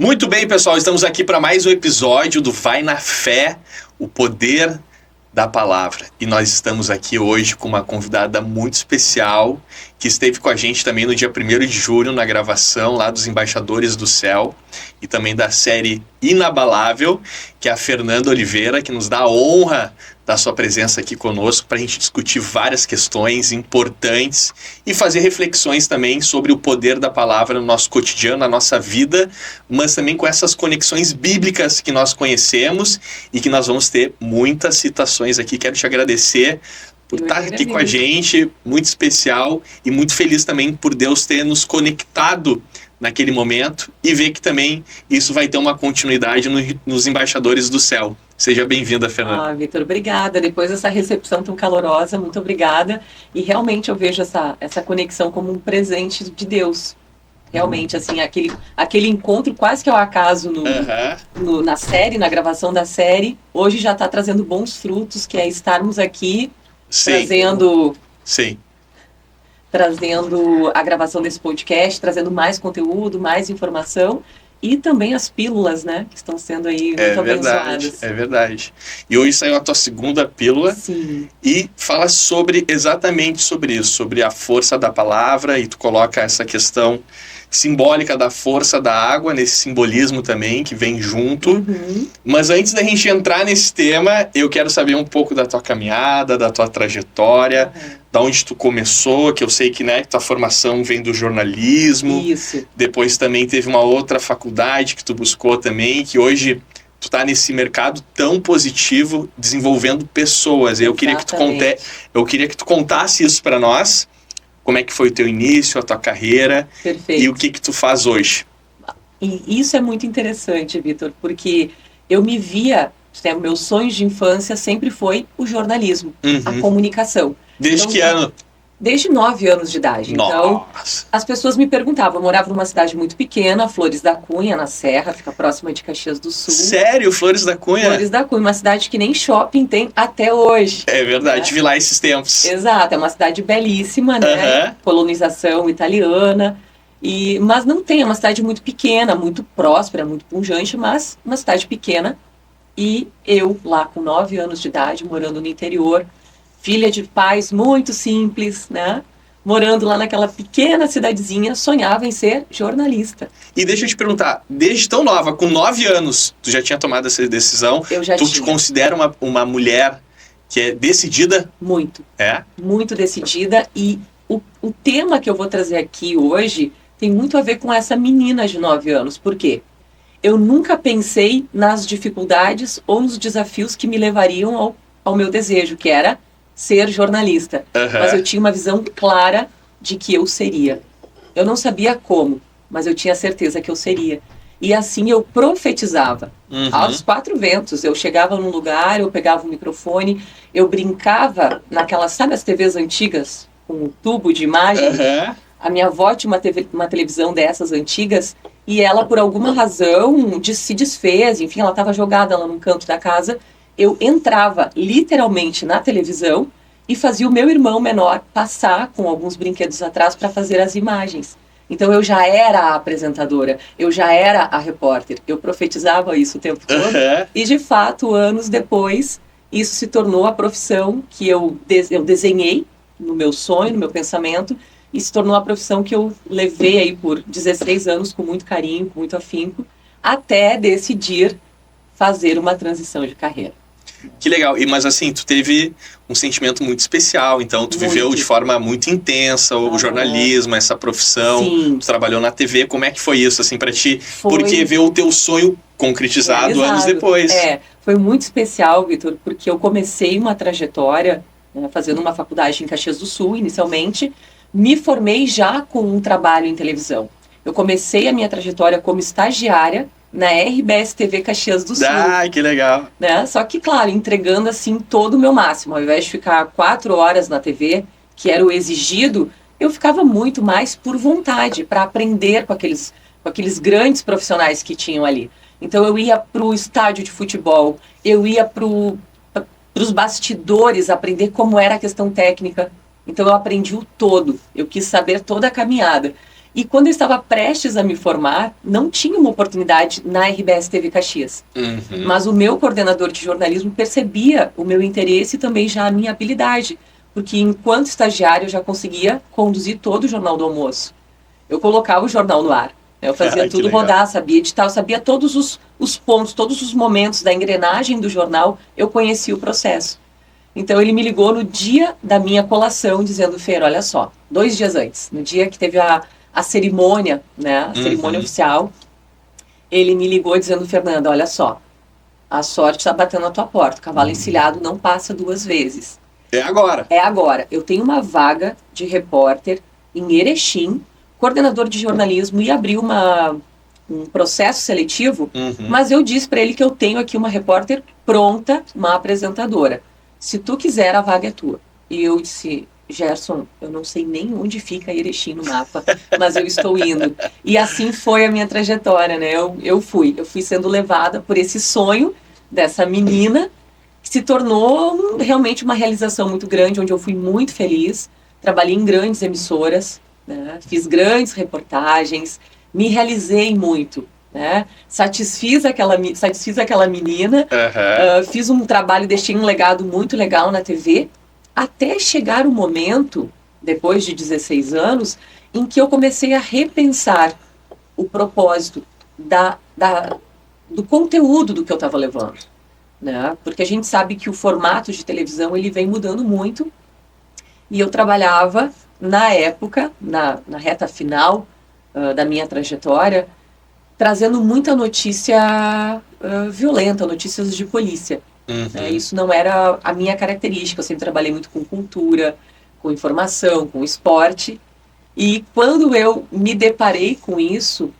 Muito bem, pessoal, estamos aqui para mais um episódio do Vai na Fé, o poder da palavra. E nós estamos aqui hoje com uma convidada muito especial, que esteve com a gente também no dia 1º de julho, na gravação lá dos Embaixadores do Céu, e também da série Inabalável, que é a Fernanda Oliveira, que nos dá a honra da sua presença aqui conosco para a gente discutir várias questões importantes e fazer reflexões também sobre o poder da palavra no nosso cotidiano, na nossa vida, mas também com essas conexões bíblicas que nós conhecemos e que nós vamos ter muitas citações aqui. Quero te agradecer por estar aqui com a gente, muito especial e muito feliz também por Deus ter nos conectado naquele momento e ver que também isso vai ter uma continuidade nos Embaixadores do Céu. Seja bem-vinda, Fernanda. Vitor, obrigada. Depois dessa recepção tão calorosa, muito obrigada. E realmente eu vejo essa conexão como um presente de Deus. Realmente, assim, aquele encontro quase que ao acaso na série, na gravação da série, hoje já está trazendo bons frutos, que é estarmos aqui trazendo a gravação desse podcast, trazendo mais conteúdo, mais informação. E também as pílulas, né? Que estão sendo aí muito abençoadas. É verdade. E hoje saiu a tua segunda pílula. Sim. E fala exatamente sobre isso, sobre a força da palavra, e tu coloca essa questão simbólica da força da água, nesse simbolismo também, que vem junto. Uhum. Mas antes da gente entrar nesse tema, eu quero saber um pouco da tua caminhada, da tua trajetória, da onde tu começou, que eu sei que, né, tua formação vem do jornalismo. Isso. Depois também teve uma outra faculdade que tu buscou também, que hoje tu tá nesse mercado tão positivo, desenvolvendo pessoas. Eu queria que tu contasse isso para nós. Como é que foi o teu início, a tua carreira? Perfeito. E o que tu faz hoje? E isso é muito interessante, Vitor, porque eu me via, meus sonhos de infância sempre foi o jornalismo, a comunicação. Desde que ano? Desde 9 anos de idade. Nossa. Então, as pessoas me perguntavam, eu morava numa cidade muito pequena, Flores da Cunha, na Serra, fica próxima de Caxias do Sul. Sério? Flores da Cunha? Flores da Cunha, uma cidade que nem shopping tem até hoje. É verdade, vi lá esses tempos. Exato, é uma cidade belíssima, né? Colonização italiana. Mas não tem, é uma cidade muito pequena, muito próspera, muito pujante, mas uma cidade pequena. E eu, lá com 9 anos de idade, morando no interior, filha de pais muito simples, né? Morando lá naquela pequena cidadezinha, sonhava em ser jornalista. E deixa eu te perguntar, desde tão nova, com 9 anos, tu já tinha tomado essa decisão? Eu já tinha. Tu te considera uma mulher que é decidida? Muito. É? Muito decidida. E o tema que eu vou trazer aqui hoje tem muito a ver com essa menina de 9 anos. Por quê? Eu nunca pensei nas dificuldades ou nos desafios que me levariam ao meu desejo, que era ser jornalista. Mas eu tinha uma visão clara de que eu seria. Eu não sabia como, mas eu tinha certeza que eu seria. E assim eu profetizava. Aos 4 ventos. Eu chegava num lugar, eu pegava o microfone, eu brincava naquelas, sabe as TVs antigas, com um tubo de imagem? A minha avó tinha uma televisão dessas antigas, e ela, por alguma razão, se desfez, enfim, ela estava jogada lá num canto da casa. Eu entrava literalmente na televisão e fazia o meu irmão menor passar com alguns brinquedos atrás para fazer as imagens. Então eu já era a apresentadora, eu já era a repórter, eu profetizava isso o tempo todo. E de fato, anos depois, isso se tornou a profissão que eu desenhei no meu sonho, no meu pensamento, e se tornou a profissão que eu levei aí por 16 anos com muito carinho, com muito afinco, até decidir fazer uma transição de carreira. Que legal. Mas assim, tu teve um sentimento muito especial, então tu viveu de forma muito intensa o jornalismo, essa profissão. Sim. Tu trabalhou na TV, como é que foi isso assim pra ti? Porque ver o teu sonho concretizado anos depois. Foi muito especial, Vitor, porque eu comecei uma trajetória, fazendo uma faculdade em Caxias do Sul, inicialmente, me formei já com um trabalho em televisão. Eu comecei a minha trajetória como estagiária na RBS TV Caxias do Sul. Que legal. Né? Só que, claro, entregando assim todo o meu máximo. Ao invés de ficar 4 horas na TV, que era o exigido, eu ficava muito mais por vontade, para aprender com aqueles grandes profissionais que tinham ali. Então eu ia para o estádio de futebol, eu ia para os bastidores aprender como era a questão técnica. Então eu aprendi o todo, eu quis saber toda a caminhada. E quando eu estava prestes a me formar, não tinha uma oportunidade na RBS TV Caxias. Uhum. Mas o meu coordenador de jornalismo percebia o meu interesse e também já a minha habilidade. Porque enquanto estagiário eu já conseguia conduzir todo o Jornal do Almoço. Eu colocava o jornal no ar. Eu fazia tudo legal. rodar, sabia editar, eu sabia todos os pontos, todos os momentos da engrenagem do jornal, eu conhecia o processo. Então ele me ligou no dia da minha colação, dizendo, Fer, olha só, 2 dias antes, no dia que teve a cerimônia, né, a cerimônia oficial, ele me ligou dizendo, Fernanda, olha só, a sorte está batendo na tua porta, o cavalo encilhado não passa 2 vezes. É agora. É agora. Eu tenho uma vaga de repórter em Erechim, coordenador de jornalismo, e abri um processo seletivo, mas eu disse para ele que eu tenho aqui uma repórter pronta, uma apresentadora. Se tu quiser, a vaga é tua. E eu disse, Gerson, eu não sei nem onde fica Erechim no mapa, mas eu estou indo. E assim foi a minha trajetória, né? Eu fui sendo levada por esse sonho dessa menina, que se tornou realmente uma realização muito grande, onde eu fui muito feliz. Trabalhei em grandes emissoras, né? Fiz grandes reportagens, me realizei muito. Né? Satisfiz aquela menina, fiz um trabalho, deixei um legado muito legal na TV, até chegar o momento, depois de 16 anos, em que eu comecei a repensar o propósito do conteúdo do que eu estava levando. Né? Porque a gente sabe que o formato de televisão ele vem mudando muito, e eu trabalhava, na época, na reta final da minha trajetória, trazendo muita notícia violenta, notícias de polícia. Isso não era a minha característica, eu sempre trabalhei muito com cultura, com informação, com esporte. E quando eu me deparei com isso,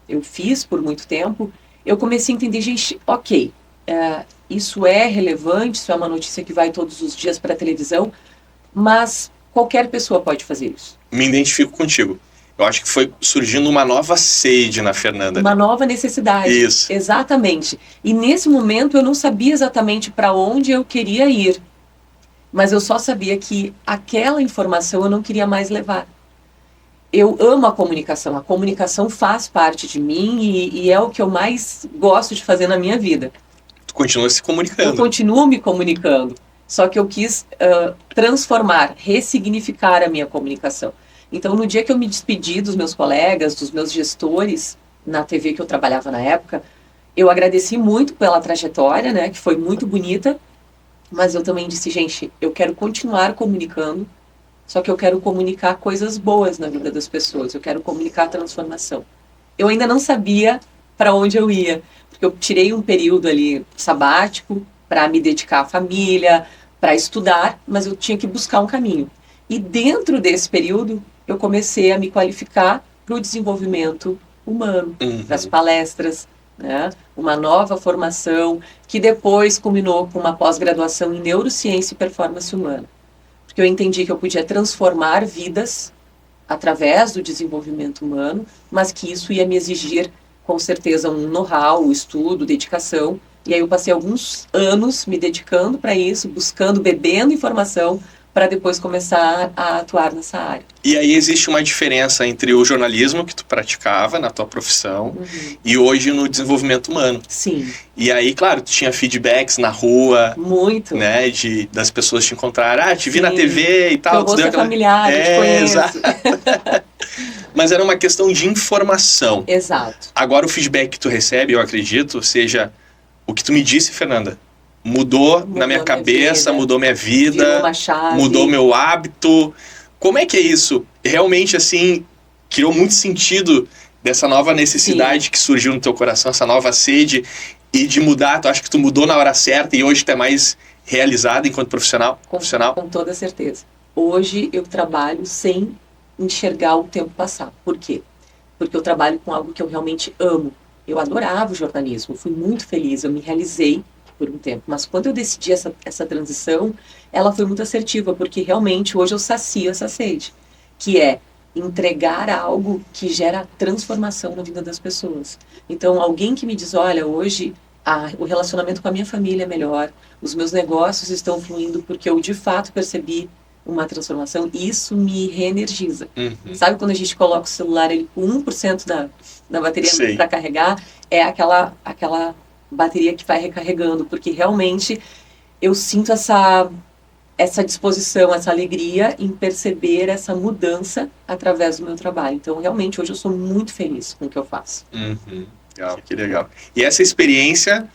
eu fiz por muito tempo, eu comecei a entender, gente, ok, isso é relevante, isso é uma notícia que vai todos os dias para a televisão, mas qualquer pessoa pode fazer isso. Me identifico contigo. Eu acho que foi surgindo uma nova sede na Fernanda. Uma nova necessidade. Isso. Exatamente. E nesse momento eu não sabia exatamente para onde eu queria ir. Mas eu só sabia que aquela informação eu não queria mais levar. Eu amo a comunicação faz parte de mim e é o que eu mais gosto de fazer na minha vida. Tu continua se comunicando. Eu continuo me comunicando, só que eu quis transformar, ressignificar a minha comunicação. Então, no dia que eu me despedi dos meus colegas, dos meus gestores na TV que eu trabalhava na época, eu agradeci muito pela trajetória, né, que foi muito bonita, mas eu também disse, gente, eu quero continuar comunicando, só que eu quero comunicar coisas boas na vida das pessoas, eu quero comunicar a transformação. Eu ainda não sabia para onde eu ia, porque eu tirei um período ali sabático para me dedicar à família, para estudar, mas eu tinha que buscar um caminho. E dentro desse período, eu comecei a me qualificar para o desenvolvimento humano, para as palestras, né? Uma nova formação que depois culminou com uma pós-graduação em neurociência e performance humana. Porque eu entendi que eu podia transformar vidas através do desenvolvimento humano, mas que isso ia me exigir, com certeza, um know-how, estudo, dedicação. E aí eu passei alguns anos me dedicando para isso, buscando, bebendo informação, para depois começar a atuar nessa área. E aí existe uma diferença entre o jornalismo que tu praticava na tua profissão e hoje no desenvolvimento humano. Sim. E aí, claro, tu tinha feedbacks na rua. Muito. Né, das pessoas te encontrarem. Te vi na TV e tal. Eu vou ser familiar, eu te conheço. Exato. Mas era uma questão de informação. Exato. Agora o feedback que tu recebe, eu acredito, seja o que tu me disse, Fernanda. Mudou na minha cabeça, mudou minha vida, virou uma chave. Mudou meu hábito. Como é que é isso? Realmente, assim, criou muito sentido dessa nova necessidade que surgiu no teu coração, essa nova sede, e de mudar. Tu acha que tu mudou na hora certa e hoje tu é mais realizada enquanto profissional? Com toda certeza. Hoje eu trabalho sem enxergar o tempo passar. Por quê? Porque eu trabalho com algo que eu realmente amo. Eu adorava o jornalismo, fui muito feliz, eu me realizei por um tempo. Mas quando eu decidi essa transição, ela foi muito assertiva, porque realmente hoje eu sacio essa sede, que é entregar algo que gera transformação na vida das pessoas. Então, alguém que me diz, olha, hoje o relacionamento com a minha família é melhor, os meus negócios estão fluindo porque eu de fato percebi uma transformação, isso me reenergiza. Uhum. Sabe quando a gente coloca o celular ele com 1% da bateria Sei. para carregar? É aquela bateria que vai recarregando, porque realmente eu sinto essa disposição, essa alegria em perceber essa mudança através do meu trabalho. Então, realmente, hoje eu sou muito feliz com o que eu faço. Uhum. Legal, que legal. E essa experiência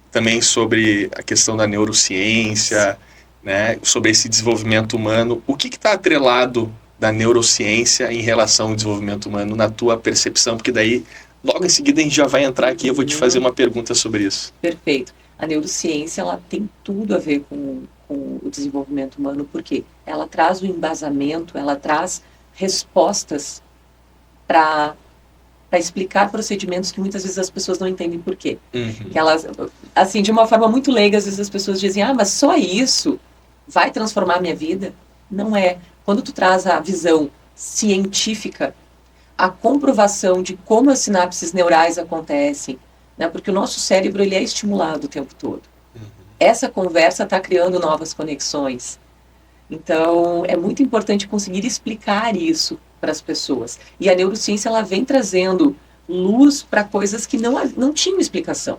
também sobre a questão da neurociência, né, sobre esse desenvolvimento humano, o que está atrelado da neurociência em relação ao desenvolvimento humano na tua percepção? Porque daí, logo em seguida, a gente já vai entrar aqui e eu vou te fazer uma pergunta sobre isso. Perfeito. A neurociência, ela tem tudo a ver com o desenvolvimento humano, porque ela traz o embasamento, ela traz respostas para explicar procedimentos que muitas vezes as pessoas não entendem por quê. Uhum. Que elas, assim, de uma forma muito leiga, às vezes as pessoas dizem, mas só isso vai transformar a minha vida? Não é. Quando tu traz a visão científica, a comprovação de como as sinapses neurais acontecem, né, porque o nosso cérebro ele é estimulado o tempo todo. Essa conversa está criando novas conexões. Então, é muito importante conseguir explicar isso para as pessoas. E a neurociência ela vem trazendo luz para coisas que não tinham explicação.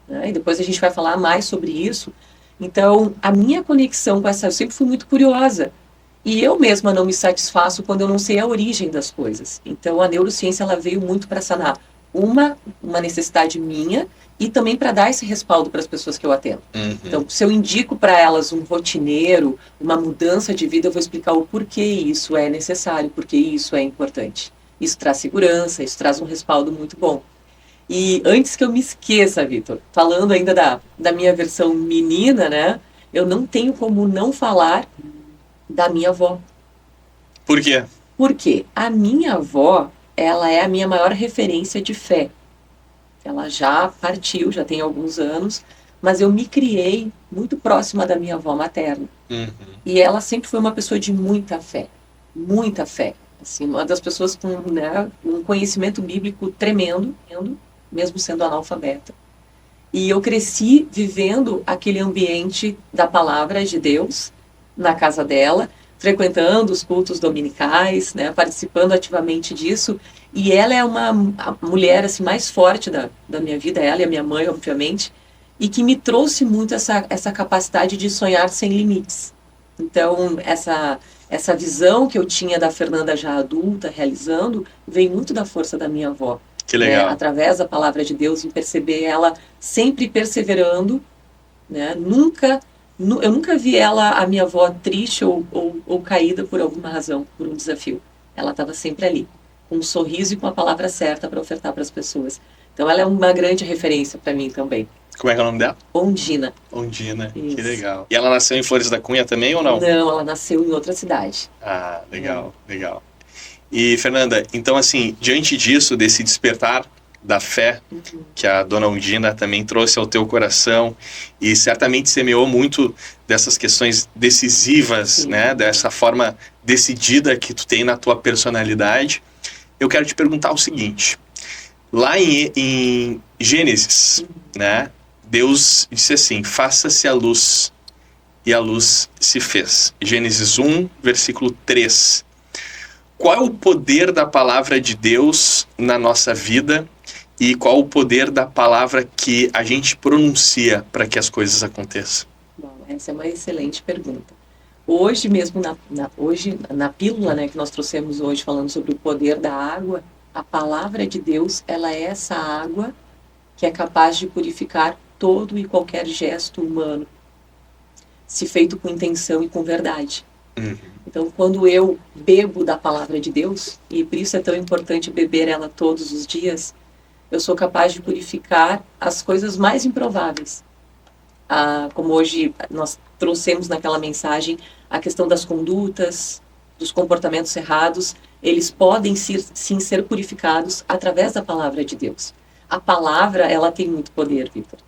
Né? E depois a gente vai falar mais sobre isso. Então, a minha conexão com essa... Eu sempre fui muito curiosa. E eu mesma não me satisfaço quando eu não sei a origem das coisas. Então, a neurociência ela veio muito para sanar uma necessidade minha e também para dar esse respaldo para as pessoas que eu atendo. Uhum. Então, se eu indico para elas um rotineiro, uma mudança de vida, eu vou explicar o porquê isso é necessário, porquê isso é importante. Isso traz segurança, isso traz um respaldo muito bom. E antes que eu me esqueça, Vitor, falando ainda da minha versão menina, né? Eu não tenho como não falar da minha avó. Por quê? Porque a minha avó, ela é a minha maior referência de fé. Ela já partiu, já tem alguns anos, mas eu me criei muito próxima da minha avó materna. Uhum. E ela sempre foi uma pessoa de muita fé, muita fé. Assim, uma das pessoas com, né, um conhecimento bíblico tremendo, mesmo sendo analfabeta. E eu cresci vivendo aquele ambiente da palavra de Deus na casa dela, frequentando os cultos dominicais, né, participando ativamente disso. E ela é a mulher assim, mais forte da minha vida, ela e a minha mãe, obviamente, e que me trouxe muito essa capacidade de sonhar sem limites. Então, essa visão que eu tinha da Fernanda já adulta, realizando, vem muito da força da minha avó. Que legal. Né, através da palavra de Deus, em perceber ela sempre perseverando, né, eu nunca vi a minha avó, triste ou caída por alguma razão, por um desafio. Ela estava sempre ali, com um sorriso e com a palavra certa para ofertar para as pessoas. Então ela é uma grande referência para mim também. Como é que é o nome dela? Ondina. Ondina, Isso. que legal. E ela nasceu em Flores da Cunha também ou não? Não, ela nasceu em outra cidade. Ah, legal, legal. E Fernanda, então assim, diante disso, desse despertar da fé que a dona Ondina também trouxe ao teu coração e certamente semeou muito dessas questões decisivas, Sim. né, dessa forma decidida que tu tem na tua personalidade, eu quero te perguntar o seguinte, lá em Gênesis, né, Deus disse assim, faça-se a luz, e a luz se fez. Gênesis 1, versículo 3. Qual é o poder da palavra de Deus na nossa vida e qual o poder da palavra que a gente pronuncia para que as coisas aconteçam? Bom, essa é uma excelente pergunta. Hoje mesmo, hoje, na pílula, né, que nós trouxemos hoje, falando sobre o poder da água, a palavra de Deus, ela é essa água que é capaz de purificar todo e qualquer gesto humano, se feito com intenção e com verdade. Uhum. Então, quando eu bebo da palavra de Deus, e por isso é tão importante beber ela todos os dias, eu sou capaz de purificar as coisas mais improváveis. Como hoje nós trouxemos naquela mensagem, a questão das condutas, dos comportamentos errados, eles podem sim ser purificados através da palavra de Deus. A palavra, ela tem muito poder, Vitor.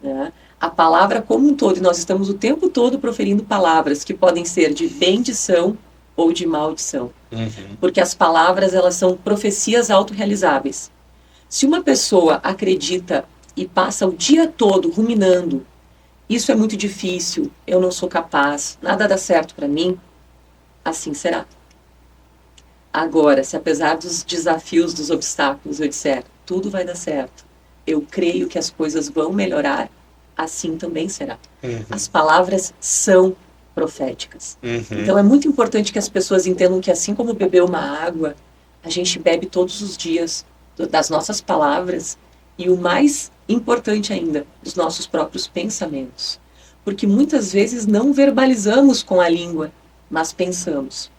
Né? A palavra como um todo, e nós estamos o tempo todo proferindo palavras que podem ser de bendição ou de maldição. Uhum. Porque as palavras, elas são profecias autorrealizáveis. Se uma pessoa acredita e passa o dia todo ruminando, isso é muito difícil, eu não sou capaz, nada dá certo para mim, assim será. Agora, se apesar dos desafios, dos obstáculos, eu disser, tudo vai dar certo, eu creio que as coisas vão melhorar, assim também será. As palavras são proféticas. Então é muito importante que as pessoas entendam que assim como beber uma água, a gente bebe todos os dias das nossas palavras e o mais importante ainda, dos nossos próprios pensamentos. Porque muitas vezes não verbalizamos com a língua, mas pensamos.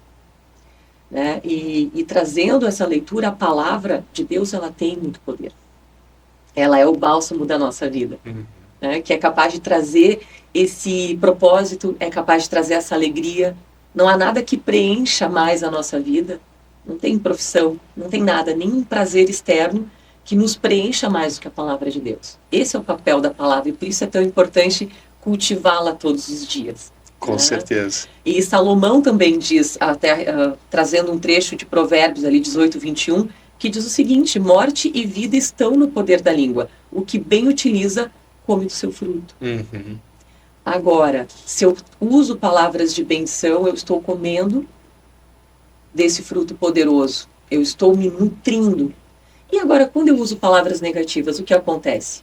Né? E trazendo essa leitura, a palavra de Deus, ela tem muito poder. Ela é o bálsamo da nossa vida, né? Que é capaz de trazer esse propósito, é capaz de trazer essa alegria. Não há nada que preencha mais a nossa vida, não tem profissão, não tem nada, nenhum prazer externo que nos preencha mais do que a palavra de Deus. Esse é o papel da palavra e por isso é tão importante cultivá-la todos os dias. Com certeza. E Salomão também diz, até trazendo um trecho de Provérbios ali 18, 21, que diz o seguinte: morte e vida estão no poder da língua. O que bem utiliza, come do seu fruto. Agora, se eu uso palavras de benção, eu estou comendo desse fruto poderoso. Eu estou me nutrindo. E agora, quando eu uso palavras negativas, o que acontece?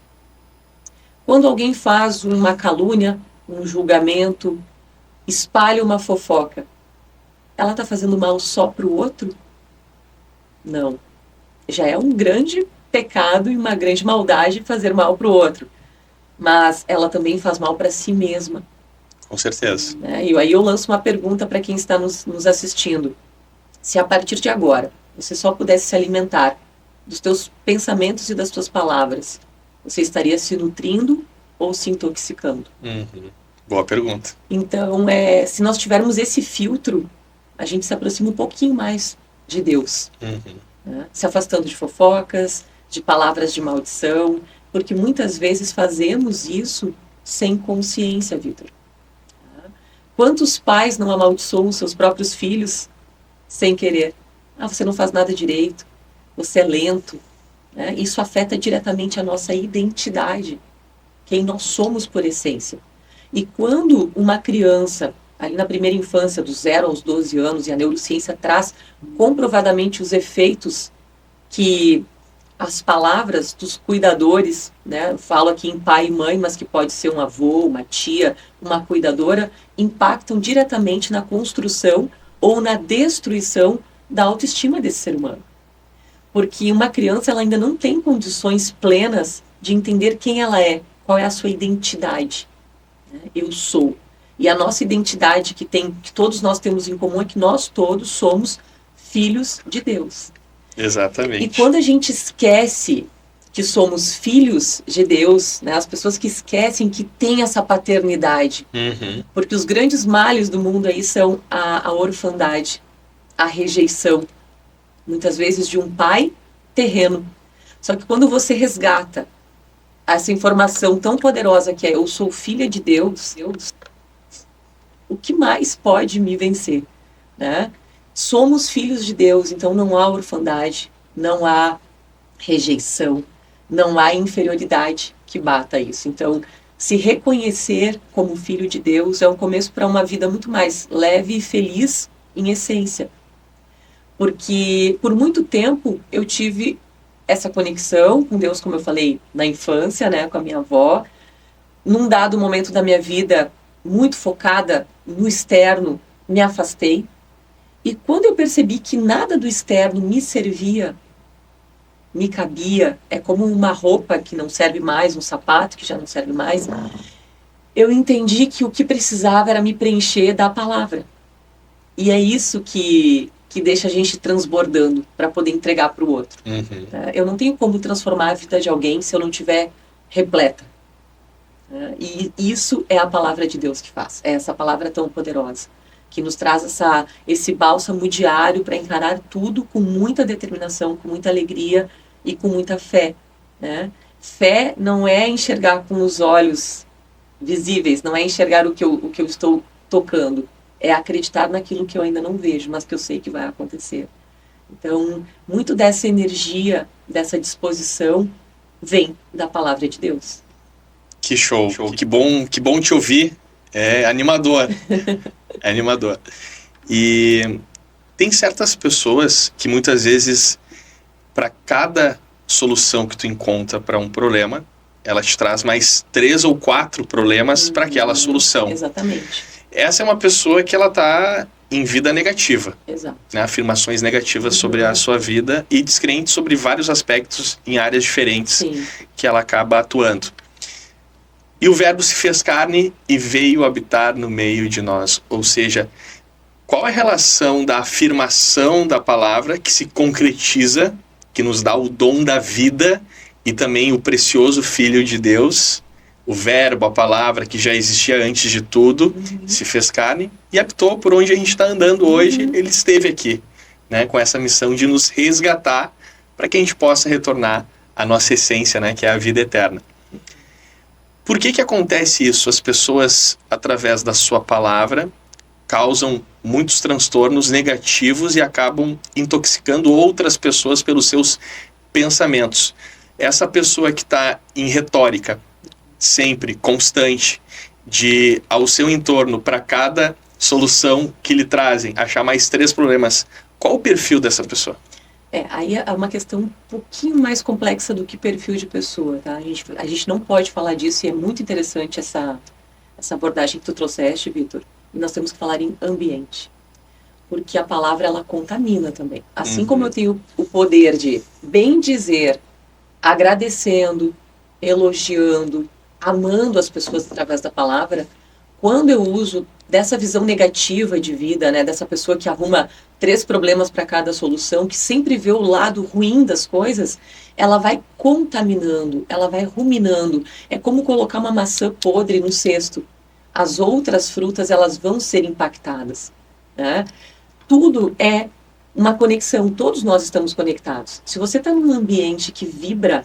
Quando alguém faz uma calúnia, um julgamento, espalha uma fofoca, ela está fazendo mal só para o outro? Não. Já é um grande pecado e uma grande maldade fazer mal para o outro. Mas ela também faz mal para si mesma. Com certeza. E aí eu lanço uma pergunta para quem está nos assistindo. Se a partir de agora você só pudesse se alimentar dos teus pensamentos e das tuas palavras, você estaria se nutrindo ou se intoxicando? Boa pergunta. Então, se nós tivermos esse filtro, a gente se aproxima um pouquinho mais de Deus. Né? Se afastando de fofocas, de palavras de maldição, porque muitas vezes fazemos isso sem consciência, Vitor. Quantos pais não amaldiçoam seus próprios filhos sem querer? Você não faz nada direito, você é lento. Né? Isso afeta diretamente a nossa identidade, quem nós somos por essência. E quando uma criança, ali na primeira infância, dos 0 aos 12 anos, e a neurociência traz comprovadamente os efeitos que as palavras dos cuidadores, né, eu falo aqui em pai e mãe, mas que pode ser um avô, uma tia, uma cuidadora, impactam diretamente na construção ou na destruição da autoestima desse ser humano. Porque uma criança ela ainda não tem condições plenas de entender quem ela é, qual é a sua identidade. Eu sou. E a nossa identidade que todos nós temos em comum é que nós todos somos filhos de Deus. Exatamente. E quando a gente esquece que somos filhos de Deus, né, as pessoas que esquecem que tem essa paternidade, porque os grandes males do mundo aí são a orfandade, a rejeição, muitas vezes de um pai terreno. Só que quando você resgata essa informação tão poderosa que é eu sou filha de Deus, o que mais pode me vencer? Né? Somos filhos de Deus, então não há orfandade, não há rejeição, não há inferioridade que bata isso. Então, se reconhecer como filho de Deus é um começo para uma vida muito mais leve e feliz em essência. Porque por muito tempo eu tive essa conexão com Deus, como eu falei, na infância, né, com a minha avó. Num dado momento da minha vida, muito focada no externo, me afastei. E quando eu percebi que nada do externo me servia, me cabia, é como uma roupa que não serve mais, um sapato que já não serve mais, eu entendi que o que precisava era me preencher da palavra. E é isso que deixa a gente transbordando para poder entregar para o outro. Eu não tenho como transformar a vida de alguém se eu não tiver repleta. E isso é a palavra de Deus que faz. É essa palavra tão poderosa, que nos traz esse bálsamo diário para encarar tudo com muita determinação, com muita alegria e com muita fé. Né? Fé não é enxergar com os olhos visíveis, não é enxergar o que eu estou tocando. É acreditar naquilo que eu ainda não vejo, mas que eu sei que vai acontecer. Então, muito dessa energia, dessa disposição, vem da palavra de Deus. Que show. Que bom te ouvir. É animador. É animador. E tem certas pessoas que muitas vezes, para cada solução que tu encontra para um problema, ela te traz mais 3 ou 4 problemas para aquela solução. Exatamente. Essa é uma pessoa que ela tá em vida negativa, Exato. né? Afirmações negativas sobre a sua vida e descrente sobre vários aspectos em áreas diferentes Sim. que ela acaba atuando. E o verbo se fez carne e veio habitar no meio de nós. Ou seja, qual é a relação da afirmação da palavra que se concretiza, que nos dá o dom da vida e também o precioso Filho de Deus, o verbo, a palavra que já existia antes de tudo, se fez carne e habitou por onde a gente está andando hoje. Ele esteve aqui, né, com essa missão de nos resgatar para que a gente possa retornar à nossa essência, né, que é a vida eterna. Por que acontece isso? As pessoas, através da sua palavra, causam muitos transtornos negativos e acabam intoxicando outras pessoas pelos seus pensamentos. Essa pessoa que está em retórica, sempre, constante, de ao seu entorno, para cada solução que lhe trazem, achar mais 3 problemas, qual o perfil dessa pessoa? Aí é uma questão um pouquinho mais complexa do que perfil de pessoa, tá? A gente não pode falar disso e é muito interessante essa abordagem que tu trouxeste, Vitor. E nós temos que falar em ambiente. Porque a palavra, ela contamina também. Assim como eu tenho o poder de bem dizer, agradecendo, elogiando, amando as pessoas através da palavra, quando eu uso dessa visão negativa de vida, né, dessa pessoa que arruma 3 problemas para cada solução, que sempre vê o lado ruim das coisas, ela vai contaminando, ela vai ruminando. É como colocar uma maçã podre no cesto. As outras frutas, elas vão ser impactadas, né? Tudo é uma conexão, todos nós estamos conectados. Se você está num ambiente que vibra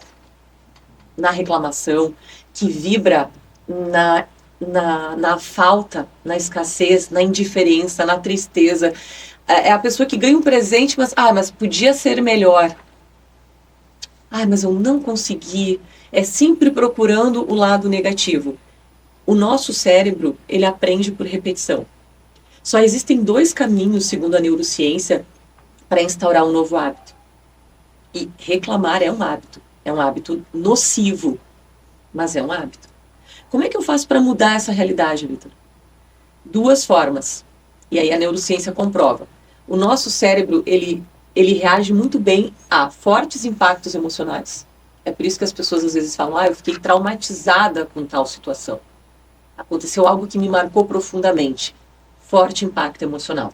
na reclamação, que vibra na falta, na escassez, na indiferença, na tristeza, é a pessoa que ganha um presente, mas podia ser melhor. Mas eu não consegui. É sempre procurando o lado negativo. O nosso cérebro, ele aprende por repetição. Só existem 2 caminhos, segundo a neurociência, para instaurar um novo hábito. E reclamar é um hábito nocivo, mas é um hábito. Como é que eu faço para mudar essa realidade, Vitor? 2 formas. E aí a neurociência comprova. O nosso cérebro, ele reage muito bem a fortes impactos emocionais. É por isso que as pessoas às vezes falam, eu fiquei traumatizada com tal situação. Aconteceu algo que me marcou profundamente. Forte impacto emocional.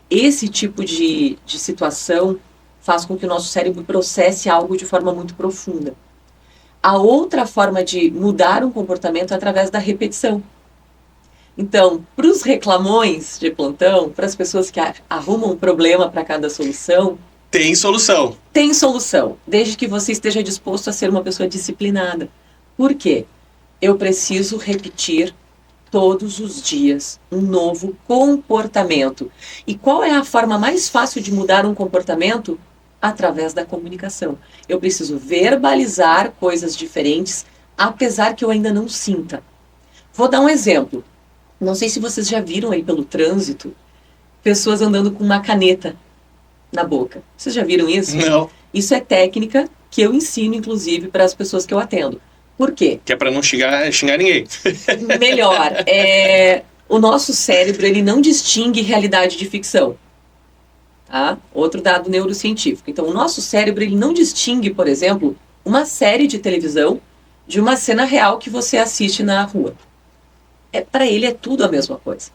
Esse tipo de situação faz com que o nosso cérebro processe algo de forma muito profunda. A outra forma de mudar um comportamento é através da repetição. Então, para os reclamões de plantão, para as pessoas que arrumam um problema para cada solução, tem solução. Tem solução, desde que você esteja disposto a ser uma pessoa disciplinada. Por quê? Eu preciso repetir todos os dias um novo comportamento. E qual é a forma mais fácil de mudar um comportamento? Através da comunicação. Eu preciso verbalizar coisas diferentes, apesar que eu ainda não sinta. Vou dar um exemplo. Não sei se vocês já viram aí pelo trânsito, pessoas andando com uma caneta na boca. Vocês já viram isso? Não. Isso é técnica que eu ensino, inclusive, para as pessoas que eu atendo. Por quê? Que é para não xingar ninguém. Melhor. O nosso cérebro, ele não distingue realidade de ficção. Tá? Outro dado neurocientífico. Então, o nosso cérebro, ele não distingue, por exemplo, uma série de televisão de uma cena real que você assiste na rua. Para ele é tudo a mesma coisa.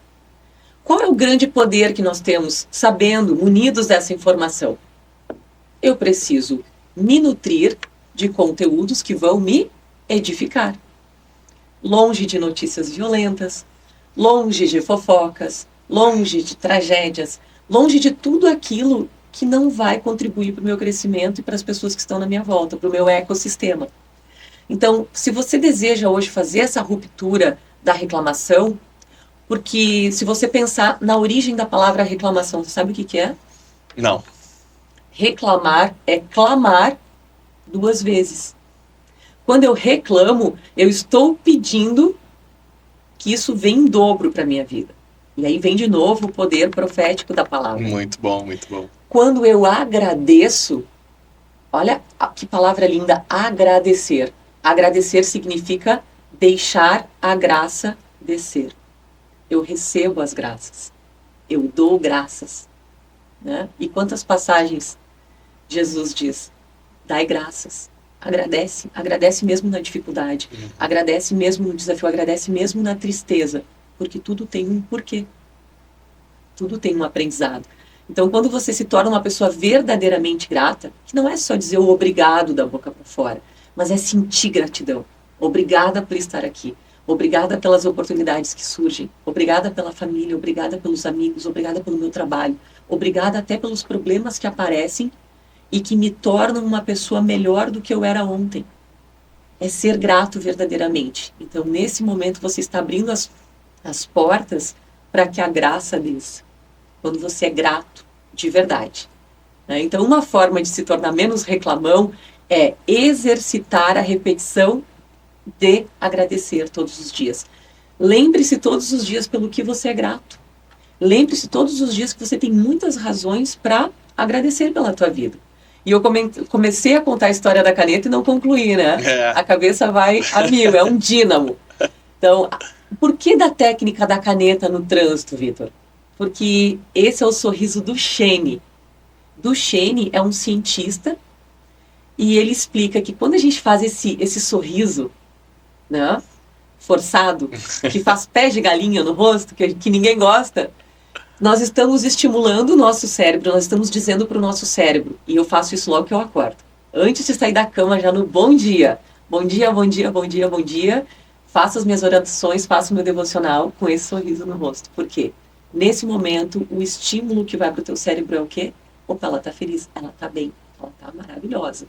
Qual é o grande poder que nós temos, sabendo, munidos dessa informação? Eu preciso me nutrir de conteúdos que vão me edificar. Longe de notícias violentas, longe de fofocas, longe de tragédias, longe de tudo aquilo que não vai contribuir para o meu crescimento e para as pessoas que estão na minha volta, para o meu ecossistema. Então, se você deseja hoje fazer essa ruptura da reclamação, porque se você pensar na origem da palavra reclamação, você sabe o que é? Não. Reclamar é clamar 2 vezes. Quando eu reclamo, eu estou pedindo que isso venha em dobro para a minha vida. E aí vem de novo o poder profético da palavra. Muito bom, muito bom. Quando eu agradeço, olha que palavra linda, agradecer. Agradecer significa deixar a graça descer. Eu recebo as graças. Eu dou graças. Né? E quantas passagens Jesus diz? Dai graças. Agradece. Agradece mesmo na dificuldade. Agradece mesmo no desafio. Agradece mesmo na tristeza. Porque tudo tem um porquê. Tudo tem um aprendizado. Então, quando você se torna uma pessoa verdadeiramente grata, que não é só dizer o obrigado da boca para fora, mas é sentir gratidão. Obrigada por estar aqui. Obrigada pelas oportunidades que surgem. Obrigada pela família. Obrigada pelos amigos. Obrigada pelo meu trabalho. Obrigada até pelos problemas que aparecem e que me tornam uma pessoa melhor do que eu era ontem. É ser grato verdadeiramente. Então, nesse momento, você está abrindo as portas para que a graça desça. Quando você é grato de verdade. Né? Então, uma forma de se tornar menos reclamão é exercitar a repetição de agradecer todos os dias. Lembre-se todos os dias pelo que você é grato. Lembre-se todos os dias que você tem muitas razões para agradecer pela tua vida. E eu comecei a contar a história da caneta e não concluí, né? A cabeça vai a mil, é um dínamo. Então, por que da técnica da caneta no trânsito, Vitor? Porque esse é o sorriso do Duchenne. Duchenne é um cientista e ele explica que quando a gente faz esse sorriso, né, forçado, que faz pé de galinha no rosto, que ninguém gosta, nós estamos estimulando o nosso cérebro, nós estamos dizendo para o nosso cérebro, e eu faço isso logo que eu acordo. Antes de sair da cama, já no bom dia. Bom dia, bom dia, bom dia, bom dia. Faço as minhas orações, faço o meu devocional com esse sorriso no rosto. Por quê? Nesse momento, o estímulo que vai para o teu cérebro é o quê? Opa, ela está feliz, ela está bem, ela está maravilhosa.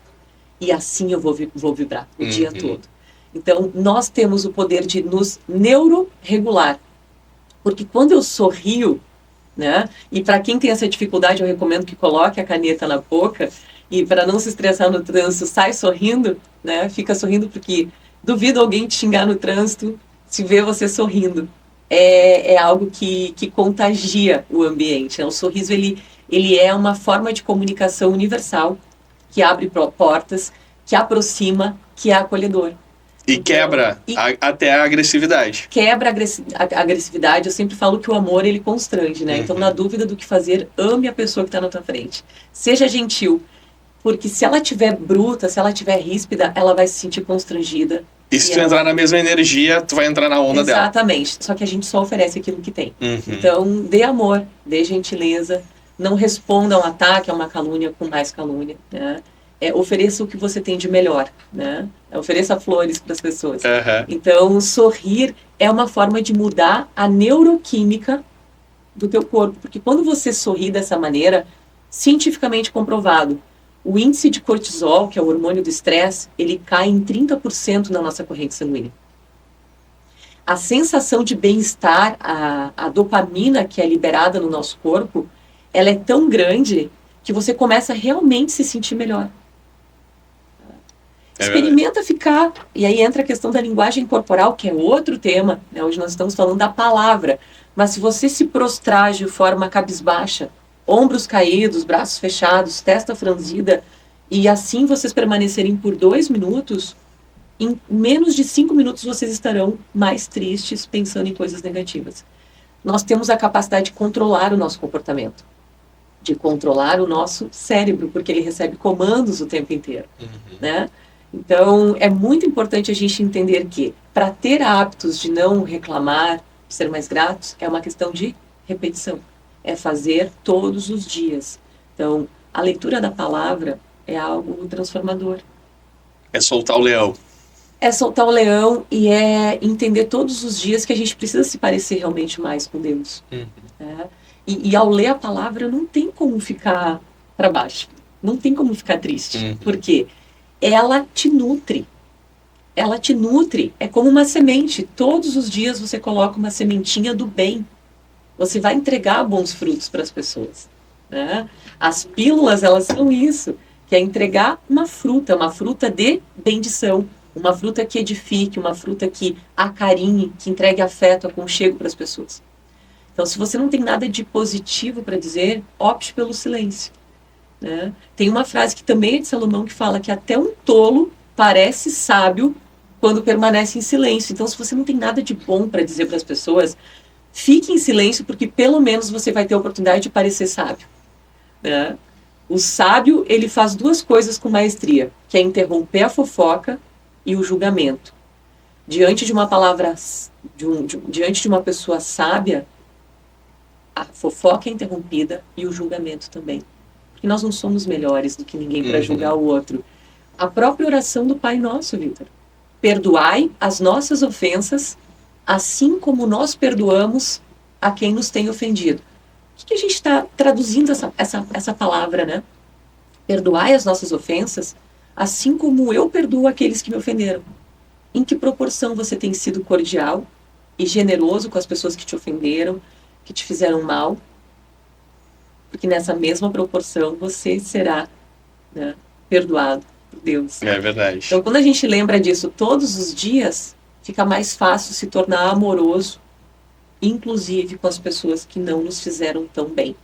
E assim eu vou vibrar o dia todo. Então, nós temos o poder de nos neuroregular. Porque quando eu sorrio, né? E para quem tem essa dificuldade, eu recomendo que coloque a caneta na boca e para não se estressar no trânsito, sai sorrindo, né? Fica sorrindo porque duvido alguém te xingar no trânsito se vê você sorrindo. É algo que contagia o ambiente. O sorriso ele é uma forma de comunicação universal que abre portas, que aproxima, que é acolhedor. E então, quebra até a agressividade. Quebra a agressividade. Eu sempre falo que o amor, ele constrange, né? Então, na dúvida do que fazer, ame a pessoa que está na tua frente. Seja gentil. Porque se ela estiver bruta, se ela estiver ríspida, ela vai se sentir constrangida. E se tu entrar na mesma energia, tu vai entrar na onda dela. Exatamente. Só que a gente só oferece aquilo que tem. Então, dê amor, dê gentileza. Não responda a um ataque, a uma calúnia com mais calúnia, né? Ofereça o que você tem de melhor, né? Ofereça flores para as pessoas. Então, sorrir é uma forma de mudar a neuroquímica do teu corpo. Porque quando você sorri dessa maneira, cientificamente comprovado, o índice de cortisol, que é o hormônio do estresse, ele cai em 30% na nossa corrente sanguínea. A sensação de bem-estar, a dopamina que é liberada no nosso corpo, ela é tão grande que você começa a realmente se sentir melhor. Experimenta ficar, e aí entra a questão da linguagem corporal, que é outro tema, né? Hoje nós estamos falando da palavra, mas se você se prostrar de forma cabisbaixa, ombros caídos, braços fechados, testa franzida, e assim vocês permanecerem por 2 minutos, em menos de 5 minutos vocês estarão mais tristes, pensando em coisas negativas. Nós temos a capacidade de controlar o nosso comportamento, de controlar o nosso cérebro, porque ele recebe comandos o tempo inteiro, né? Então, é muito importante a gente entender que, para ter hábitos de não reclamar, de ser mais gratos, é uma questão de repetição. É fazer todos os dias. Então, a leitura da palavra é algo transformador. É soltar o leão. É soltar o leão e é entender todos os dias que a gente precisa se parecer realmente mais com Deus. Né? E ao ler a palavra, não tem como ficar para baixo. Não tem como ficar triste. Por quê? Ela te nutre. Ela te nutre. É como uma semente. Todos os dias você coloca uma sementinha do bem. Você vai entregar bons frutos para as pessoas. Né? As pílulas, elas são isso. Que é entregar uma fruta de bendição. Uma fruta que edifique, uma fruta que acarinhe, que entregue afeto, aconchego para as pessoas. Então, se você não tem nada de positivo para dizer, opte pelo silêncio. Né? Tem uma frase que também é de Salomão que fala que até um tolo parece sábio quando permanece em silêncio. Então, se você não tem nada de bom para dizer para as pessoas, fique em silêncio, porque pelo menos você vai ter a oportunidade de parecer sábio. Né? O sábio, ele faz duas coisas com maestria, que é interromper a fofoca e o julgamento. Diante de uma palavra, diante de uma pessoa sábia, a fofoca é interrompida e o julgamento também. Porque nós não somos melhores do que ninguém para julgar o outro. A própria oração do Pai Nosso, Vitor. Perdoai as nossas ofensas, assim como nós perdoamos a quem nos tem ofendido. O que a gente está traduzindo essa palavra, né? Perdoai as nossas ofensas, assim como eu perdoo aqueles que me ofenderam. Em que proporção você tem sido cordial e generoso com as pessoas que te ofenderam, que te fizeram mal? Porque nessa mesma proporção você será, né, perdoado por Deus. É verdade. Então, quando a gente lembra disso todos os dias, fica mais fácil se tornar amoroso, inclusive com as pessoas que não nos fizeram tão bem.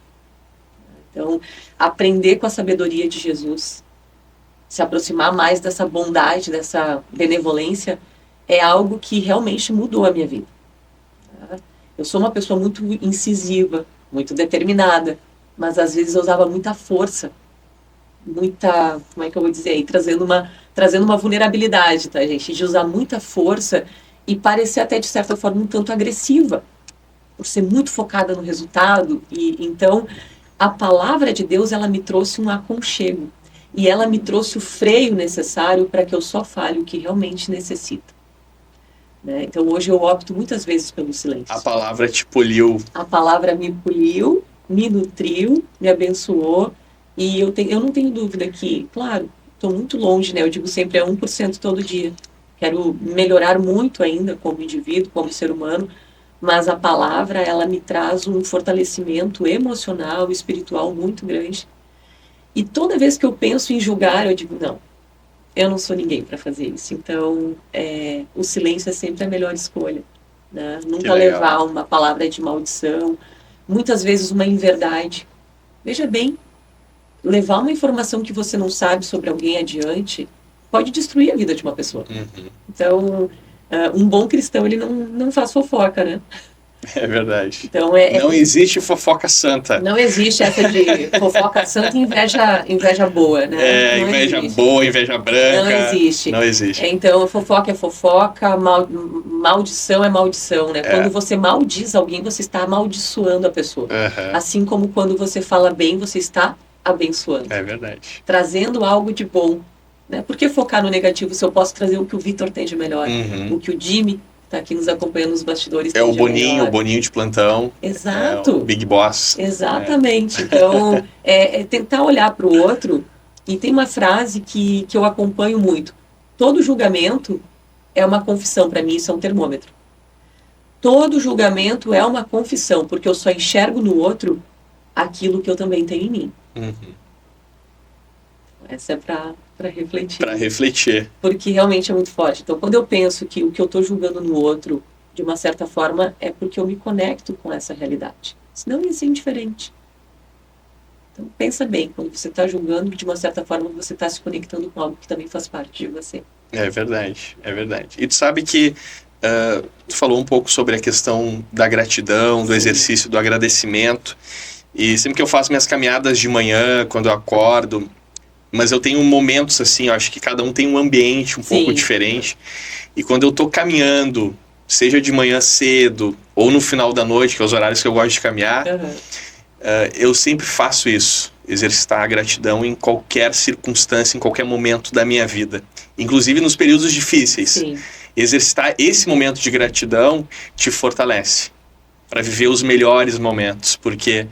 Então, aprender com a sabedoria de Jesus, se aproximar mais dessa bondade, dessa benevolência, é algo que realmente mudou a minha vida. Eu sou uma pessoa muito incisiva, muito determinada, mas às vezes eu usava muita força, muita, como é que eu vou dizer aí, trazendo uma vulnerabilidade, tá, gente? De usar muita força e parecer até, de certa forma, um tanto agressiva, por ser muito focada no resultado. E então, a palavra de Deus, ela me trouxe um aconchego. E ela me trouxe o freio necessário para que eu só fale o que realmente necessita. Né? Então, hoje eu opto muitas vezes pelo silêncio. A palavra te poliu. A palavra me poliu, me nutriu, me abençoou. E eu não tenho dúvida que, claro, estou muito longe, né? Eu digo sempre, é 1% todo dia. Quero melhorar muito ainda como indivíduo, como ser humano, mas a palavra, ela me traz um fortalecimento emocional, espiritual muito grande. E toda vez que eu penso em julgar, eu digo, não, eu não sou ninguém para fazer isso. Então, o silêncio é sempre a melhor escolha. Né? Nunca levar uma palavra de maldição, muitas vezes uma inverdade. Veja bem, levar uma informação que você não sabe sobre alguém adiante pode destruir a vida de uma pessoa. Uhum. Então, um bom cristão, ele não faz fofoca, né? É verdade. Então, não existe fofoca santa. Não existe essa de fofoca santa e inveja boa, né? Não inveja existe. boa, inveja branca. Não existe. Não existe. Então, fofoca é fofoca, maldição é maldição, né? Quando você maldiz alguém, você está amaldiçoando a pessoa. Uhum. Assim como quando você fala bem, você está abençoando. É verdade. Trazendo algo de bom. Né? Por que focar no negativo se eu posso trazer o que o Vitor tem de melhor? Uhum. O que o Jimmy está aqui nos acompanhando nos bastidores. É o Boninho de plantão. Exato. O Big Boss. Exatamente. Então, tentar olhar para o outro. E tem uma frase que eu acompanho muito. Todo julgamento é uma confissão. Para mim, isso é um termômetro. Todo julgamento é uma confissão, porque eu só enxergo no outro aquilo que eu também tenho em mim. Uhum. Essa é para refletir. Para refletir. Porque realmente é muito forte. Então, quando eu penso que o que eu estou julgando no outro, de uma certa forma, é porque eu me conecto com essa realidade. Senão ia ser indiferente. Então, pensa bem, quando você está julgando, que de uma certa forma você está se conectando com algo que também faz parte de você. É verdade, é verdade. E tu sabe que tu falou um pouco sobre a questão da gratidão, do exercício do agradecimento. E sempre que eu faço minhas caminhadas de manhã, quando eu acordo, mas eu tenho momentos assim, eu acho que cada um tem um ambiente um pouco diferente. E quando eu tô caminhando, seja de manhã cedo ou no final da noite, que é os horários que eu gosto de caminhar, eu sempre faço isso. Exercitar a gratidão em qualquer circunstância, em qualquer momento da minha vida. Inclusive nos períodos difíceis. Sim. Exercitar esse momento de gratidão te fortalece para viver os melhores momentos, porque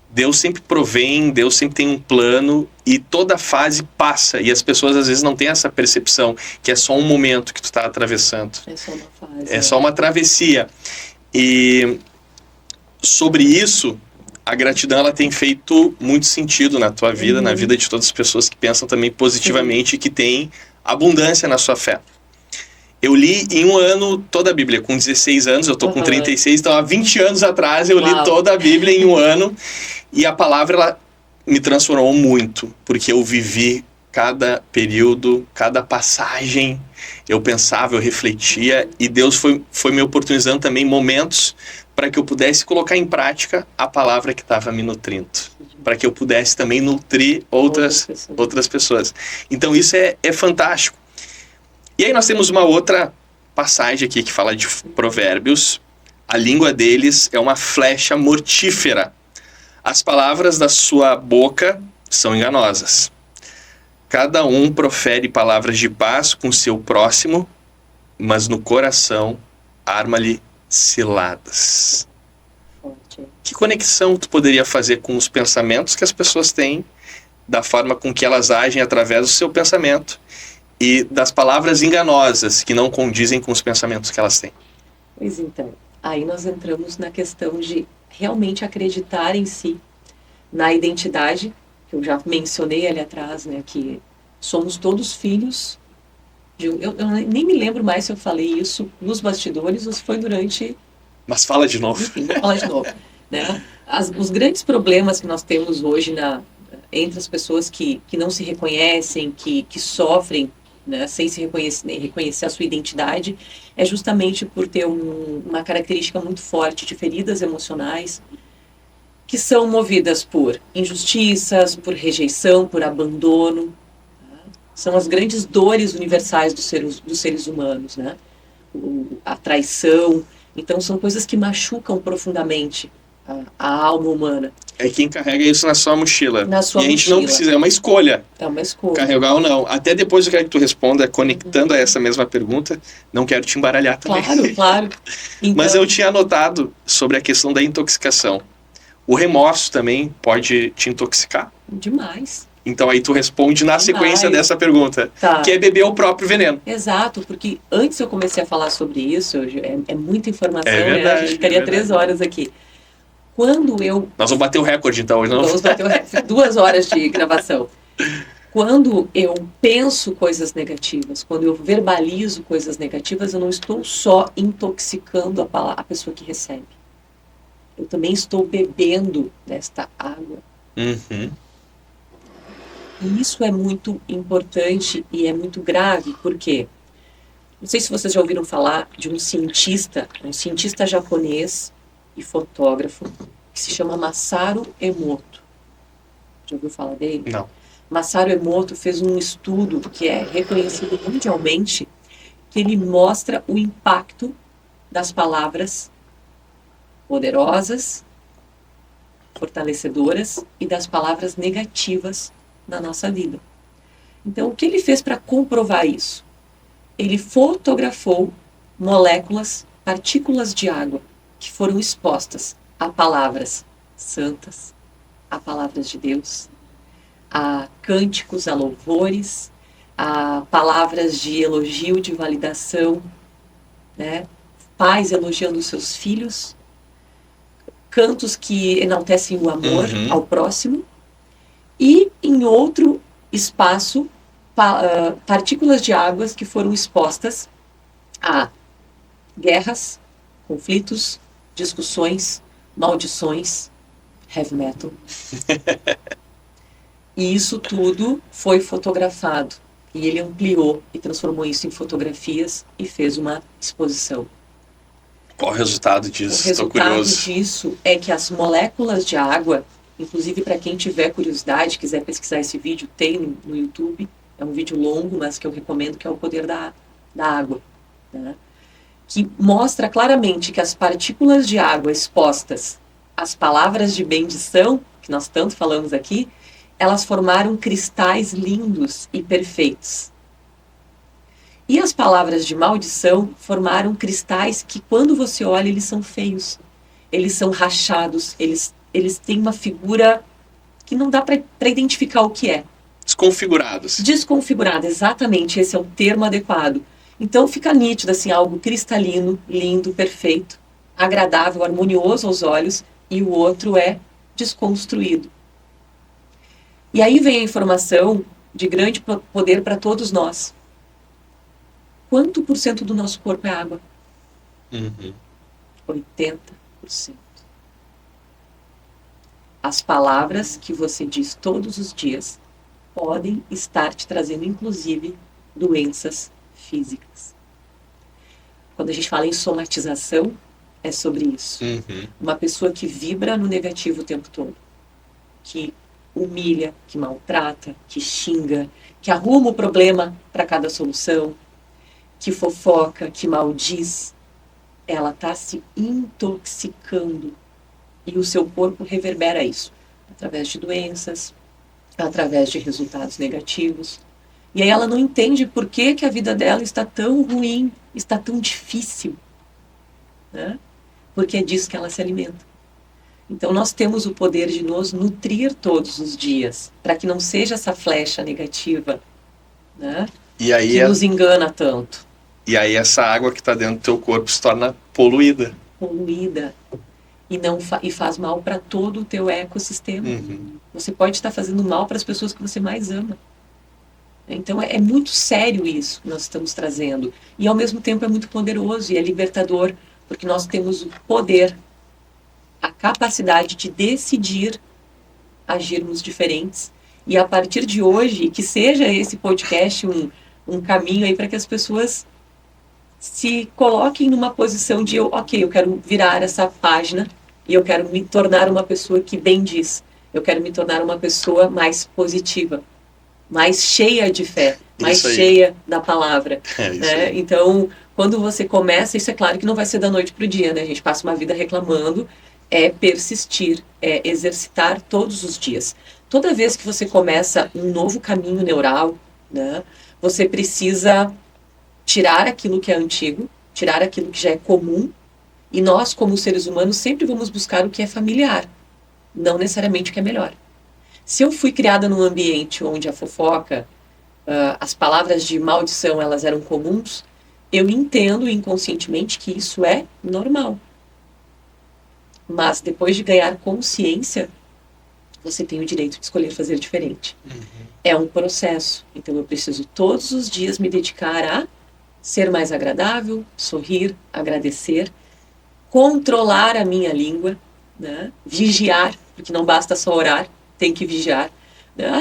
Deus sempre provém, Deus sempre tem um plano e toda fase passa. E as pessoas às vezes não têm essa percepção que é só um momento que tu está atravessando. É só uma fase. É só uma travessia. E sobre isso, a gratidão ela tem feito muito sentido na tua vida, na vida de todas as pessoas que pensam também positivamente e que têm abundância na sua fé. Eu li em um ano toda a Bíblia, com 16 anos, eu tô com 36, então há 20 anos atrás eu li toda a Bíblia em um ano, e a palavra ela me transformou muito, porque eu vivi cada período, cada passagem, eu pensava, eu refletia, e Deus foi me oportunizando também momentos para que eu pudesse colocar em prática a palavra que estava me nutrindo, para que eu pudesse também nutrir outras pessoas. Então isso é fantástico. E aí nós temos uma outra passagem aqui que fala de Provérbios. A língua deles é uma flecha mortífera. As palavras da sua boca são enganosas. Cada um profere palavras de paz com seu próximo, mas no coração arma-lhe ciladas. Que conexão tu poderia fazer com os pensamentos que as pessoas têm, da forma com que elas agem através do seu pensamento, e das palavras enganosas que não condizem com os pensamentos que elas têm? Pois então, aí nós entramos na questão de realmente acreditar em si, na identidade, que eu já mencionei ali atrás, né, que somos todos filhos de eu nem me lembro mais se eu falei isso nos bastidores ou se foi durante... Mas fala de novo. Enfim, vou falar de novo. Né? Os grandes problemas que nós temos hoje entre as pessoas que não se reconhecem, que sofrem, né, sem se reconhecer a sua identidade, é justamente por ter uma característica muito forte de feridas emocionais que são movidas por injustiças, por rejeição, por abandono. Tá? São as grandes dores universais dos seres humanos, né? A traição. Então são coisas que machucam profundamente a alma humana. É quem carrega isso na sua mochila. Na sua e a gente mochila. não precisa, é uma escolha. É uma escolha. Carregar ou não. Até depois eu quero que tu responda, conectando a essa mesma pergunta. Não quero te embaralhar também. Claro. Então... Mas eu tinha anotado sobre a questão da intoxicação. O remorso também pode te intoxicar? Demais. Então aí tu responde na sequência dessa pergunta, tá. Que é beber o próprio veneno. Exato, porque antes eu comecei a falar sobre isso, é muita informação, verdade, né? A gente ficaria 3 horas aqui. Quando eu... Nós vamos bater o recorde então hoje, não? Vamos bater o recorde, 2 horas de gravação. Quando eu penso coisas negativas, quando eu verbalizo coisas negativas, eu não estou só intoxicando a pessoa que recebe. Eu também estou bebendo desta água. Uhum. E isso é muito importante e é muito grave, porque não sei se vocês já ouviram falar de um cientista japonês e fotógrafo que se chama Masaru Emoto. Já ouviu falar dele? Não. Masaru Emoto fez um estudo que é reconhecido mundialmente, que ele mostra o impacto das palavras poderosas, fortalecedoras e das palavras negativas na nossa vida. Então, o que ele fez para comprovar isso? Ele fotografou moléculas, partículas de água que foram expostas a palavras santas, a palavras de Deus, a cânticos, a louvores, a palavras de elogio, de validação, né? Pais elogiando os seus filhos, cantos que enaltecem o amor ao próximo, e em outro espaço, partículas de águas que foram expostas a guerras, conflitos, discussões, maldições, heavy metal. E isso tudo foi fotografado. E ele ampliou e transformou isso em fotografias e fez uma exposição. Qual o resultado disso? Estou curioso. O resultado disso é que as moléculas de água, inclusive para quem tiver curiosidade, quiser pesquisar esse vídeo, tem no YouTube. É um vídeo longo, mas que eu recomendo, que é o poder da água. Né? Que mostra claramente que as partículas de água expostas às palavras de bendição, que nós tanto falamos aqui, elas formaram cristais lindos e perfeitos. E as palavras de maldição formaram cristais que, quando você olha, eles são feios. Eles são rachados, eles têm uma figura que não dá para identificar o que é. Desconfigurados. Desconfigurado, exatamente, esse é o termo adequado. Então fica nítido, assim, algo cristalino, lindo, perfeito, agradável, harmonioso aos olhos, e o outro é desconstruído. E aí vem a informação de grande poder para todos nós. Quanto por cento do nosso corpo é água? Uhum. 80%. As palavras que você diz todos os dias podem estar te trazendo, inclusive, doenças físicas. Quando a gente fala em somatização, é sobre isso. Uhum. Uma pessoa que vibra no negativo o tempo todo, que humilha, que maltrata, que xinga, que arruma o problema para cada solução, que fofoca, que maldiz, ela está se intoxicando. E o seu corpo reverbera isso, através de doenças, através de resultados negativos. E aí ela não entende por que, que a vida dela está tão ruim, está tão difícil. Né? Porque é disso que ela se alimenta. Então nós temos o poder de nos nutrir todos os dias, para que não seja essa flecha negativa, né? E aí, que nos engana tanto. E aí essa água que está dentro do teu corpo se torna poluída. Poluída. E faz mal para todo o teu ecossistema. Uhum. Você pode estar fazendo mal para as pessoas que você mais ama. Então é muito sério isso que nós estamos trazendo. E ao mesmo tempo é muito poderoso e é libertador, porque nós temos o poder, a capacidade de decidir agirmos diferentes. E a partir de hoje, que seja esse podcast um caminho aí para que as pessoas se coloquem numa posição de eu quero virar essa página e eu quero me tornar uma pessoa que bem diz. Eu quero me tornar uma pessoa mais positiva, mais cheia de fé, mais cheia da palavra. Né? Então, quando você começa, isso é claro que não vai ser da noite para o dia, né? A gente passa uma vida reclamando, é persistir, é exercitar todos os dias. Toda vez que você começa um novo caminho neural, né, você precisa tirar aquilo que é antigo, tirar aquilo que já é comum, e nós, como seres humanos, sempre vamos buscar o que é familiar, não necessariamente o que é melhor. Se eu fui criada num ambiente onde a fofoca, as palavras de maldição, elas eram comuns, eu entendo inconscientemente que isso é normal. Mas depois de ganhar consciência, você tem o direito de escolher fazer diferente. Uhum. É um processo. Então eu preciso todos os dias me dedicar a ser mais agradável, sorrir, agradecer, controlar a minha língua, né? Vigiar, porque não basta só orar, tem que vigiar.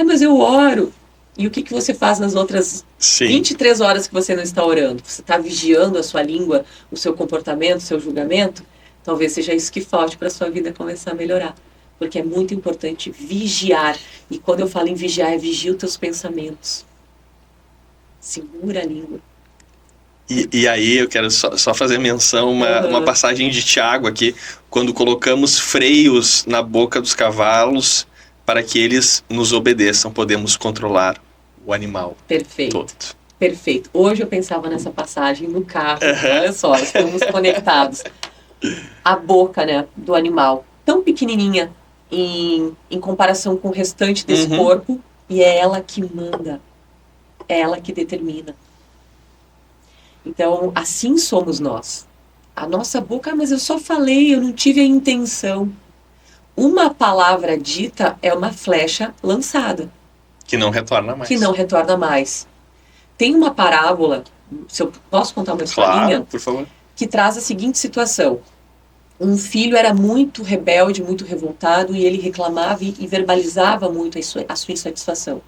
Mas eu oro. E o que você faz nas outras 23 horas que você não está orando? Você está vigiando a sua língua, o seu comportamento, o seu julgamento? Talvez seja isso que falte para a sua vida começar a melhorar. Porque é muito importante vigiar. E quando eu falo em vigiar, é vigia os teus pensamentos. Segura a língua. E aí eu quero só fazer menção, uma passagem de Tiago aqui, quando colocamos freios na boca dos cavalos para que eles nos obedeçam, podemos controlar o animal. Perfeito. Todo. Perfeito. Hoje eu pensava nessa passagem no carro, olha só, estamos conectados. A boca, né, do animal, tão pequenininha em comparação com o restante desse corpo, e é ela que manda, é ela que determina. Então, assim somos nós. A nossa boca, mas eu só falei, eu não tive a intenção. Uma palavra dita é uma flecha lançada. Que não retorna mais. Que não retorna mais. Tem uma parábola, se eu posso contar uma historinha? Claro, por favor. Que traz a seguinte situação. Um filho era muito rebelde, muito revoltado, e ele reclamava e verbalizava muito a sua insatisfação.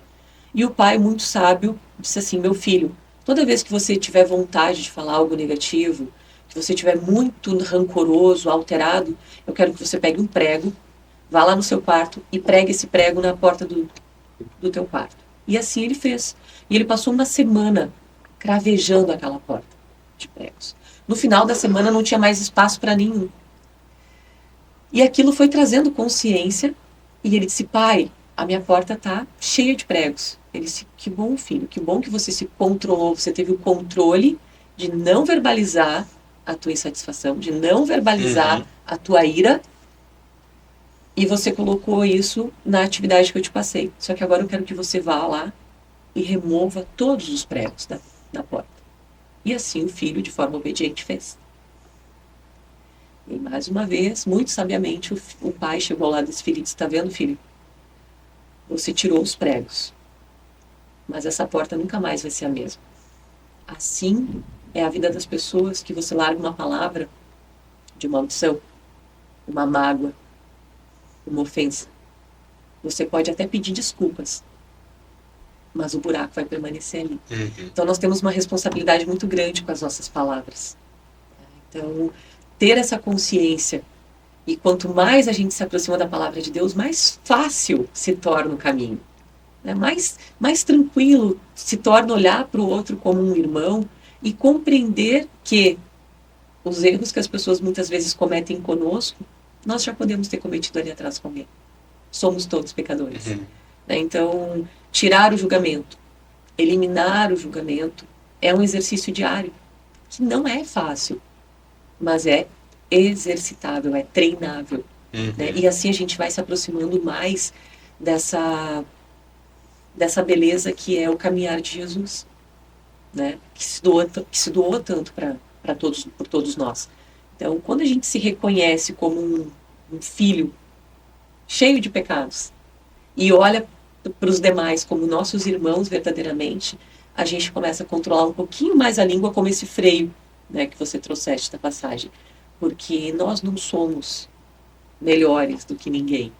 E o pai, muito sábio, disse assim: meu filho, toda vez que você tiver vontade de falar algo negativo, que você estiver muito rancoroso, alterado, eu quero que você pegue um prego, vá lá no seu quarto e pregue esse prego na porta do teu quarto. E assim ele fez. E ele passou uma semana cravejando aquela porta de pregos. No final da semana não tinha mais espaço para nenhum. E aquilo foi trazendo consciência, e ele disse: pai, a minha porta está cheia de pregos. Ele disse: que bom, filho, que bom que você se controlou, você teve o controle de não verbalizar a tua insatisfação, de não verbalizar a tua ira, e você colocou isso na atividade que eu te passei. Só que agora eu quero que você vá lá e remova todos os pregos da porta. E assim o filho, de forma obediente, fez. E mais uma vez, muito sabiamente, o pai chegou ao lado desse filho e disse: está vendo, filho? Você tirou os pregos, mas essa porta nunca mais vai ser a mesma. Assim é a vida das pessoas que você larga uma palavra de maldição, uma mágoa, uma ofensa. Você pode até pedir desculpas, mas o buraco vai permanecer ali. Então nós temos uma responsabilidade muito grande com as nossas palavras. Então, ter essa consciência, e quanto mais a gente se aproxima da palavra de Deus, mais fácil se torna o caminho. Né? Mais tranquilo se torna olhar para o outro como um irmão e compreender que os erros que as pessoas muitas vezes cometem conosco, nós já podemos ter cometido ali atrás com alguém. Somos todos pecadores. Né? Então, tirar o julgamento, eliminar o julgamento, é um exercício diário, que não é fácil, mas é exercitável, é treinável. Né? E assim a gente vai se aproximando mais dessa beleza que é o caminhar de Jesus, né? que se doou tanto por todos nós. Então, quando a gente se reconhece como um filho cheio de pecados e olha para os demais como nossos irmãos verdadeiramente, a gente começa a controlar um pouquinho mais a língua, como esse freio, né, que você trouxeste da passagem. Porque nós não somos melhores do que ninguém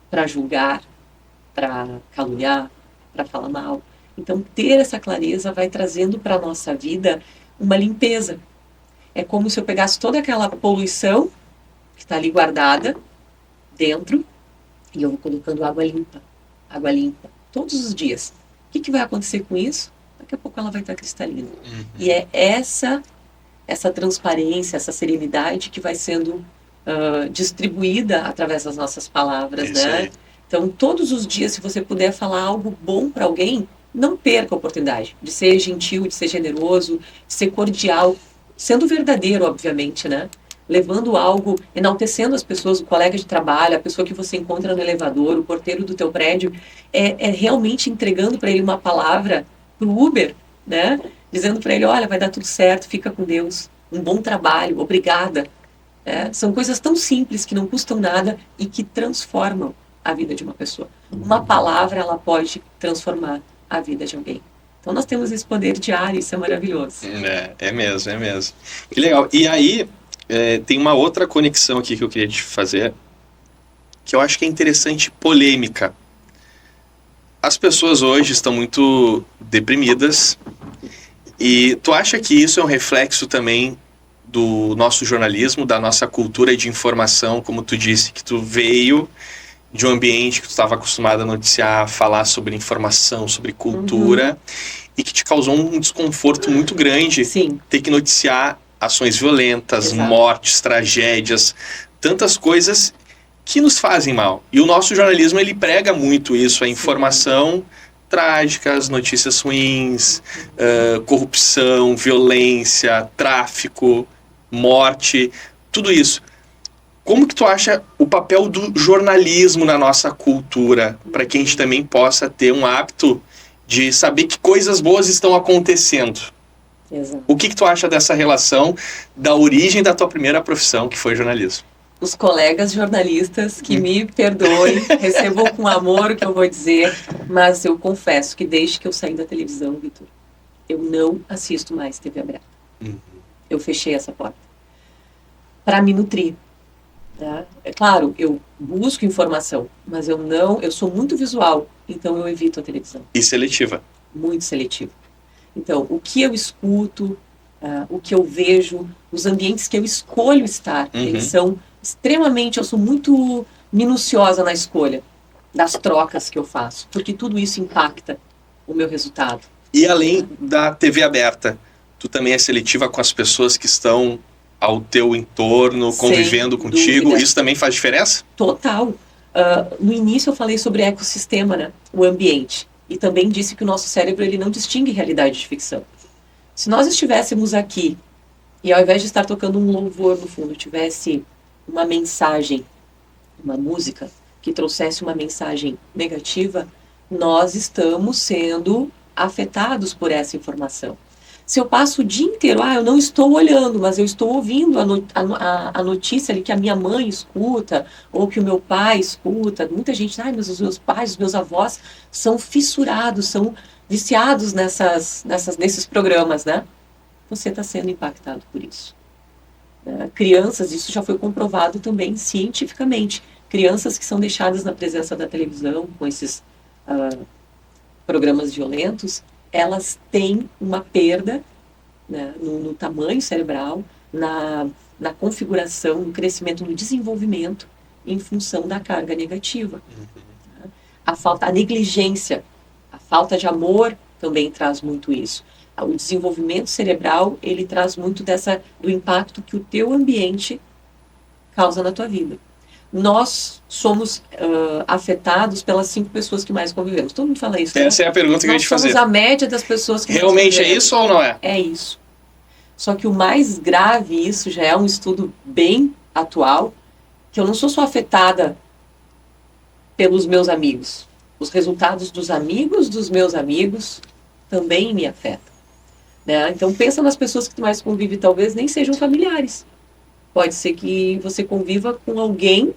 para julgar, para caluniar, para falar mal. Então, ter essa clareza vai trazendo para a nossa vida uma limpeza. É como se eu pegasse toda aquela poluição que está ali guardada dentro e eu vou colocando água limpa, todos os dias. O que vai acontecer com isso? Daqui a pouco ela vai estar cristalina. E é essa transparência, essa serenidade que vai sendo distribuída através das nossas palavras, né? Aí. Então, todos os dias, se você puder falar algo bom para alguém, não perca a oportunidade de ser gentil, de ser generoso, de ser cordial, sendo verdadeiro, obviamente, né? Levando algo, enaltecendo as pessoas, o colega de trabalho, a pessoa que você encontra no elevador, o porteiro do teu prédio, é realmente entregando para ele uma palavra pro Uber, né? Dizendo para ele, olha, vai dar tudo certo, fica com Deus, um bom trabalho, obrigada. São coisas tão simples que não custam nada e que transformam a vida de uma pessoa. Uma palavra, ela pode transformar a vida de alguém. Então nós temos esse poder diário, isso é maravilhoso. É mesmo. Que legal. E aí, tem uma outra conexão aqui que eu queria te fazer, que eu acho que é interessante, polêmica. As pessoas hoje estão muito deprimidas, e tu acha que isso é um reflexo também do nosso jornalismo, da nossa cultura de informação, como tu disse, que tu veio de um ambiente que tu estava acostumado a noticiar, falar sobre informação, sobre cultura, e que te causou um desconforto muito grande. Sim. Ter que noticiar ações violentas, exato, mortes, tragédias, tantas coisas que nos fazem mal. E o nosso jornalismo, ele prega muito isso, a informação trágica, as notícias ruins, corrupção, violência, tráfico, morte, tudo isso. Como que tu acha o papel do jornalismo na nossa cultura, para que a gente também possa ter um hábito de saber que coisas boas estão acontecendo? Exato. O que tu acha dessa relação da origem da tua primeira profissão, que foi jornalismo? Os colegas jornalistas que me perdoem, recebam com amor o que eu vou dizer, mas eu confesso que desde que eu saí da televisão, Vitor, eu não assisto mais TV aberta. Eu fechei essa porta para me nutrir. Tá? É claro, eu busco informação, mas eu sou muito visual, então eu evito a televisão. E seletiva? Muito seletiva. Então, o que eu escuto, o que eu vejo, os ambientes que eu escolho estar, eles são extremamente, eu sou muito minuciosa na escolha das trocas que eu faço, porque tudo isso impacta o meu resultado. E além da TV aberta, tu também é seletiva com as pessoas que estão ao teu entorno, convivendo contigo, dúvida. Isso também faz diferença? Total. No início eu falei sobre ecossistema, né? O ambiente. E também disse que o nosso cérebro ele não distingue realidade de ficção. Se nós estivéssemos aqui e ao invés de estar tocando um louvor no fundo, tivesse uma mensagem, uma música que trouxesse uma mensagem negativa, nós estamos sendo afetados por essa informação. Se eu passo o dia inteiro, eu não estou olhando, mas eu estou ouvindo a notícia ali que a minha mãe escuta, ou que o meu pai escuta, muita gente, mas os meus pais, os meus avós são fissurados, são viciados nesses programas, né? você está sendo impactado por isso. Crianças, isso já foi comprovado também cientificamente. Crianças que são deixadas na presença da televisão com esses programas violentos, elas têm uma perda, né, no tamanho cerebral, na configuração, no crescimento, no desenvolvimento, em função da carga negativa. A negligência, a falta de amor também traz muito isso. O desenvolvimento cerebral, ele traz muito do impacto que o teu ambiente causa na tua vida. Nós somos afetados pelas 5 pessoas que mais convivemos. Todo mundo fala isso. Essa é a pergunta que eu ia te fazer. Nós somos a média das pessoas que realmente mais é isso ou não é? É isso. Só que o mais grave, isso já é um estudo bem atual, que eu não sou só afetada pelos meus amigos. Os resultados dos meus amigos também me afetam. Né? Então pensa nas pessoas que tu mais convive, talvez nem sejam familiares. Pode ser que você conviva com alguém,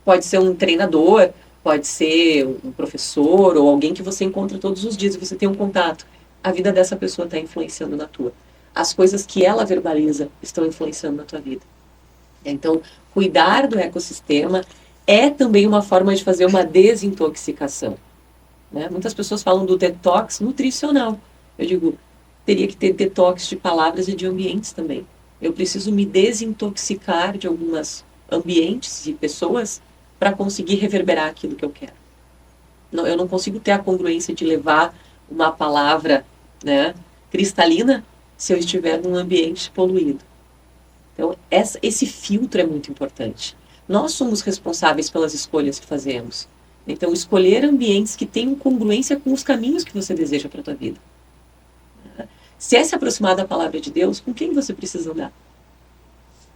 pode ser um treinador, pode ser um professor ou alguém que você encontra todos os dias e você tem um contato. A vida dessa pessoa está influenciando na tua. As coisas que ela verbaliza estão influenciando na tua vida. Então, cuidar do ecossistema é também uma forma de fazer uma desintoxicação. Né? Muitas pessoas falam do detox nutricional. Eu digo, teria que ter detox de palavras e de ambientes também. Eu preciso me desintoxicar de alguns ambientes e pessoas para conseguir reverberar aquilo que eu quero. Eu não consigo ter a congruência de levar uma palavra, né, cristalina se eu estiver num ambiente poluído. Então, esse filtro é muito importante. Nós somos responsáveis pelas escolhas que fazemos. Então, escolher ambientes que tenham congruência com os caminhos que você deseja para a tua vida. Se é se aproximar da palavra de Deus, com quem você precisa andar?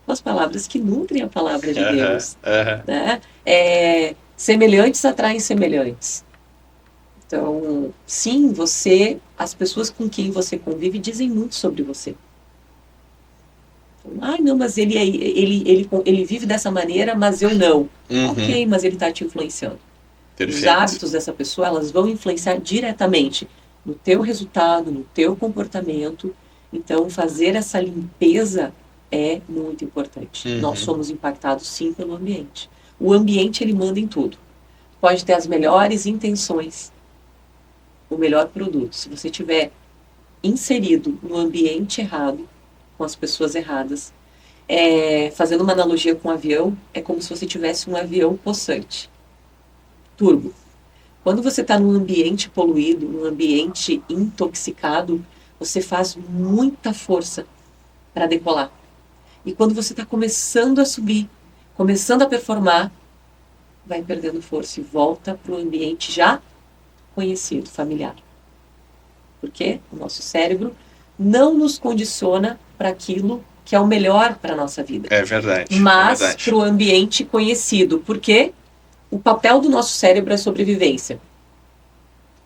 Com as palavras que nutrem a palavra de Deus. Né? Semelhantes atraem semelhantes. Então, sim, as pessoas com quem você convive dizem muito sobre você. Não, mas ele vive dessa maneira, mas eu não. Ok, mas ele está te influenciando. Perfeito. Os hábitos dessa pessoa, elas vão influenciar diretamente no teu resultado, no teu comportamento. Então, fazer essa limpeza é muito importante. Nós somos impactados, sim, pelo ambiente. O ambiente, ele manda em tudo. Pode ter as melhores intenções, o melhor produto. Se você tiver inserido no ambiente errado, com as pessoas erradas, fazendo uma analogia com um avião, é como se você tivesse um avião possante, turbo. Quando você está num ambiente poluído, num ambiente intoxicado, você faz muita força para decolar. E quando você está começando a subir, começando a performar, vai perdendo força e volta para o ambiente já conhecido, familiar. Porque o nosso cérebro não nos condiciona para aquilo que é o melhor para a nossa vida. É verdade. Mas para o ambiente conhecido. Porque o papel do nosso cérebro é sobrevivência.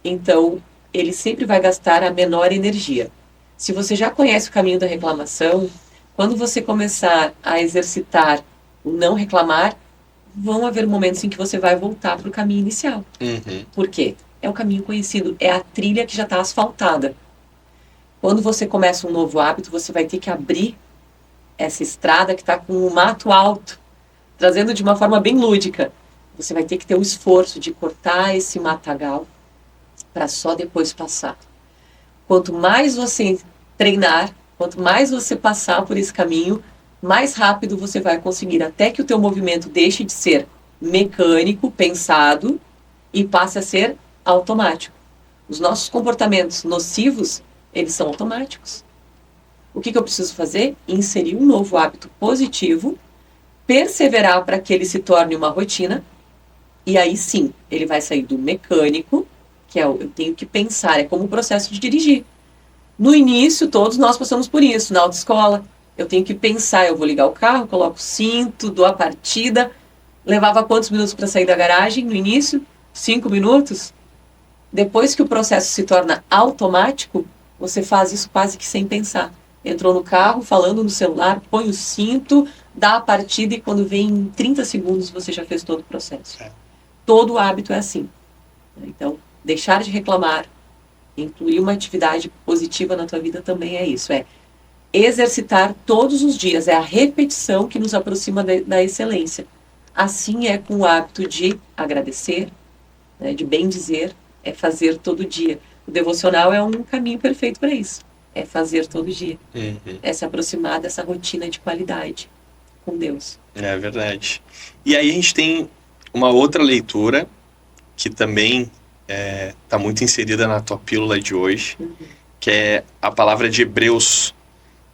Então, ele sempre vai gastar a menor energia. Se você já conhece o caminho da reclamação, quando você começar a exercitar o não reclamar, vão haver momentos em que você vai voltar para o caminho inicial. Por quê? É o caminho conhecido, é a trilha que já está asfaltada. Quando você começa um novo hábito, você vai ter que abrir essa estrada que está com o mato alto, trazendo de uma forma bem lúdica. Você vai ter que ter o esforço de cortar esse matagal para só depois passar. Quanto mais você treinar, quanto mais você passar por esse caminho, mais rápido você vai conseguir, até que o teu movimento deixe de ser mecânico, pensado, e passe a ser automático. Os nossos comportamentos nocivos, eles são automáticos. O que eu preciso fazer? Inserir um novo hábito positivo, perseverar para que ele se torne uma rotina, e aí sim, ele vai sair do mecânico, que eu tenho que pensar, é como o processo de dirigir. No início, todos nós passamos por isso, na autoescola. Eu tenho que pensar, eu vou ligar o carro, coloco o cinto, dou a partida. Levava quantos minutos para sair da garagem no início? 5 minutos? Depois que o processo se torna automático, você faz isso quase que sem pensar. Entrou no carro, falando no celular, põe o cinto, dá a partida e quando vem em 30 segundos você já fez todo o processo. Todo hábito é assim. Então, deixar de reclamar, incluir uma atividade positiva na tua vida também é isso. exercitar todos os dias. É a repetição que nos aproxima da excelência. Assim é com o hábito de agradecer, né, de bem dizer, é fazer todo dia. O devocional é um caminho perfeito para isso. É fazer todo dia. É se aproximar dessa rotina de qualidade com Deus. É verdade. E aí a gente tem uma outra leitura que também está muito inserida na tua pílula de hoje, que é a palavra de Hebreus.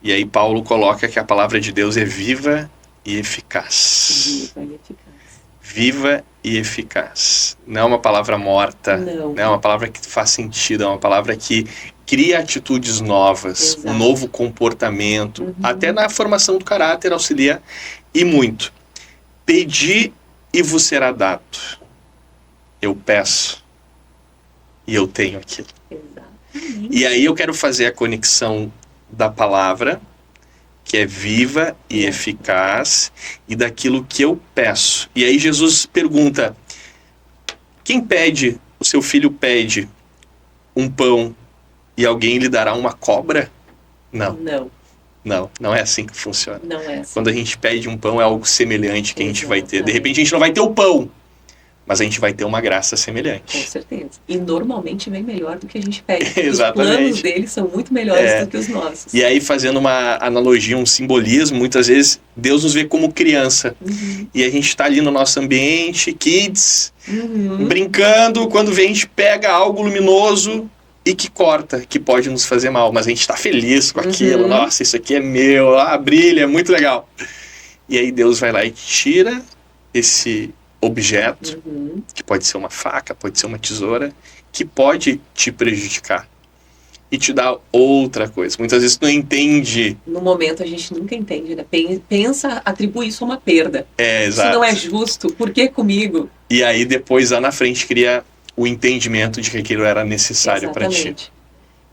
E aí Paulo coloca que a palavra de Deus é viva e eficaz. Viva e eficaz. Viva e eficaz. Não é uma palavra morta, Não. é uma palavra que faz sentido, é uma palavra que cria atitudes novas, Exato. um novo comportamento, até na formação do caráter auxilia e muito. Pedi e vos será dado. Eu peço e eu tenho aquilo. Exatamente. E aí eu quero fazer a conexão da palavra, que é viva e eficaz, e daquilo que eu peço. E aí Jesus pergunta, quem pede, o seu filho pede um pão e alguém lhe dará uma cobra? Não, não é assim que funciona. Não é assim. Quando a gente pede um pão é algo semelhante que a gente vai ter. De Exatamente. repente a gente não vai ter o pão, mas a gente vai ter uma graça Com semelhante. certeza. E normalmente vem melhor do que a gente pede. Exatamente. Os planos deles são muito melhores do que os nossos. E aí, fazendo uma analogia, um simbolismo, muitas vezes Deus nos vê como criança. E a gente está ali no nosso ambiente, kids, brincando, quando vem a gente pega algo luminoso e que corta, que pode nos fazer mal. Mas a gente está feliz com aquilo. Nossa, isso aqui é meu, brilha, é muito legal. E aí Deus vai lá e tira esse objeto, que pode ser uma faca, pode ser uma tesoura, que pode te prejudicar e te dar outra coisa. Muitas vezes tu não entende. No momento a gente nunca entende, né? Pensa, atribui isso a uma perda. Exato. Isso não é justo, por que comigo? E aí depois lá na frente cria o entendimento de que aquilo era necessário para ti. Exatamente.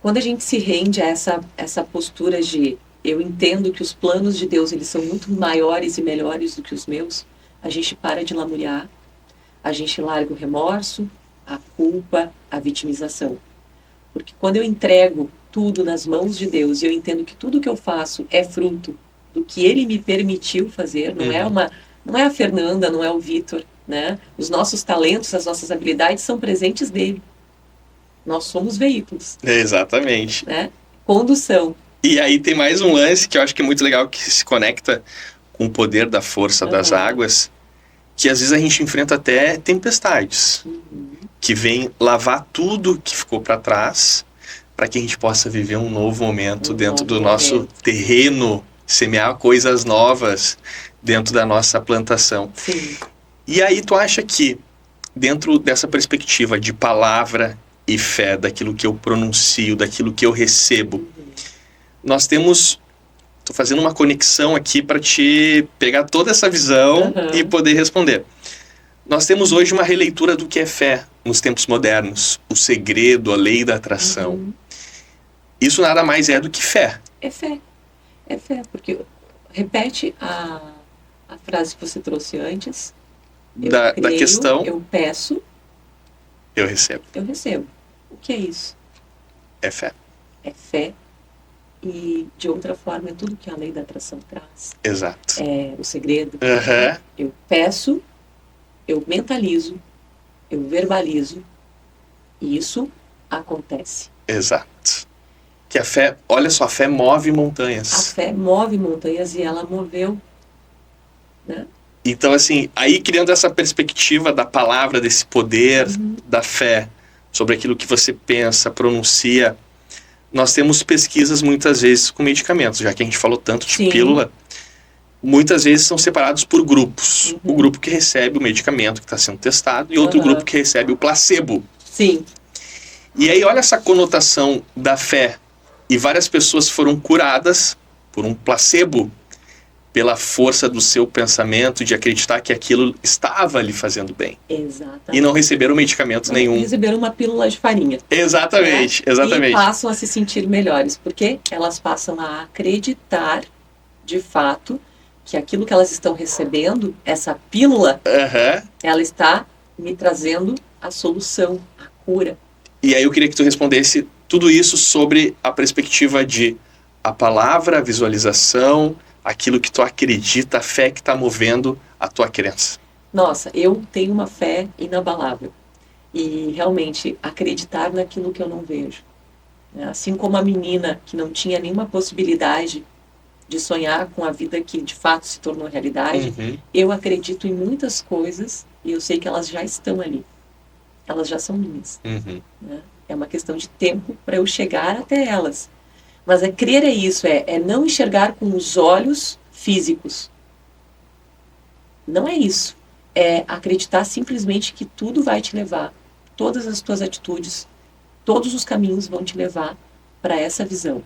Quando a gente se rende a essa postura de eu entendo que os planos de Deus eles são muito maiores e melhores do que os meus, a gente para de lamuriar, a gente larga o remorso, a culpa, a vitimização. Porque quando eu entrego tudo nas mãos de Deus e eu entendo que tudo que eu faço é fruto do que Ele me permitiu fazer, não é a Fernanda, não é o Vitor, né? Os nossos talentos, as nossas habilidades são presentes dele. Nós somos veículos. Exatamente. Né? Condução. E aí tem mais um lance que eu acho que é muito legal, que se conecta com o poder da força das águas, que às vezes a gente enfrenta até tempestades, que vem lavar tudo que ficou para trás, para que a gente possa viver um novo momento dentro do nosso terreno, semear coisas novas dentro da nossa plantação. Sim. E aí tu acha que, dentro dessa perspectiva de palavra e fé, daquilo que eu pronuncio, daquilo que eu recebo, nós temos... Estou fazendo uma conexão aqui para te pegar toda essa visão e poder responder. Nós temos hoje uma releitura do que é fé nos tempos modernos. O segredo, a lei da atração. Isso nada mais é do que fé. É fé. É fé, porque... Repete a frase que você trouxe antes. Da questão... Eu peço... Eu recebo. Eu recebo. O que é isso? É fé. É fé. E, de outra forma, é tudo que a lei da atração traz. Exato. É o segredo. Eu peço, eu mentalizo, eu verbalizo, e isso acontece. Exato. Que a fé, olha só, a fé move montanhas. A fé move montanhas e ela moveu, né? Então, assim, aí criando essa perspectiva da palavra, desse poder da fé, sobre aquilo que você pensa, pronuncia... Nós temos pesquisas muitas vezes com medicamentos, já que a gente falou tanto de pílula, muitas vezes são separados por grupos. O grupo que recebe o medicamento que está sendo testado e outro grupo que recebe o placebo. Sim. E aí olha essa conotação da fé. E várias pessoas foram curadas por um placebo, pela força do seu pensamento, de acreditar que aquilo estava lhe fazendo bem. Exatamente. E não receberam medicamento nenhum. Receberam uma pílula de farinha. Exatamente, né? exatamente. E passam a se sentir melhores, porque elas passam a acreditar, de fato, que aquilo que elas estão recebendo, essa pílula, ela está me trazendo a solução, a cura. E aí eu queria que tu respondesse tudo isso sobre a perspectiva de a palavra, a visualização, aquilo que tu acredita, a fé que está movendo a tua crença? Nossa, eu tenho uma fé inabalável. E realmente acreditar naquilo que eu não vejo. Assim como a menina que não tinha nenhuma possibilidade de sonhar com a vida que de fato se tornou realidade, eu acredito em muitas coisas e eu sei que elas já estão ali. Elas já são minhas. Né? É uma questão de tempo para eu chegar até elas. Mas crer é isso, é não enxergar com os olhos físicos. Não é isso. É acreditar simplesmente que tudo vai te levar, todas as tuas atitudes, todos os caminhos vão te levar para essa visão.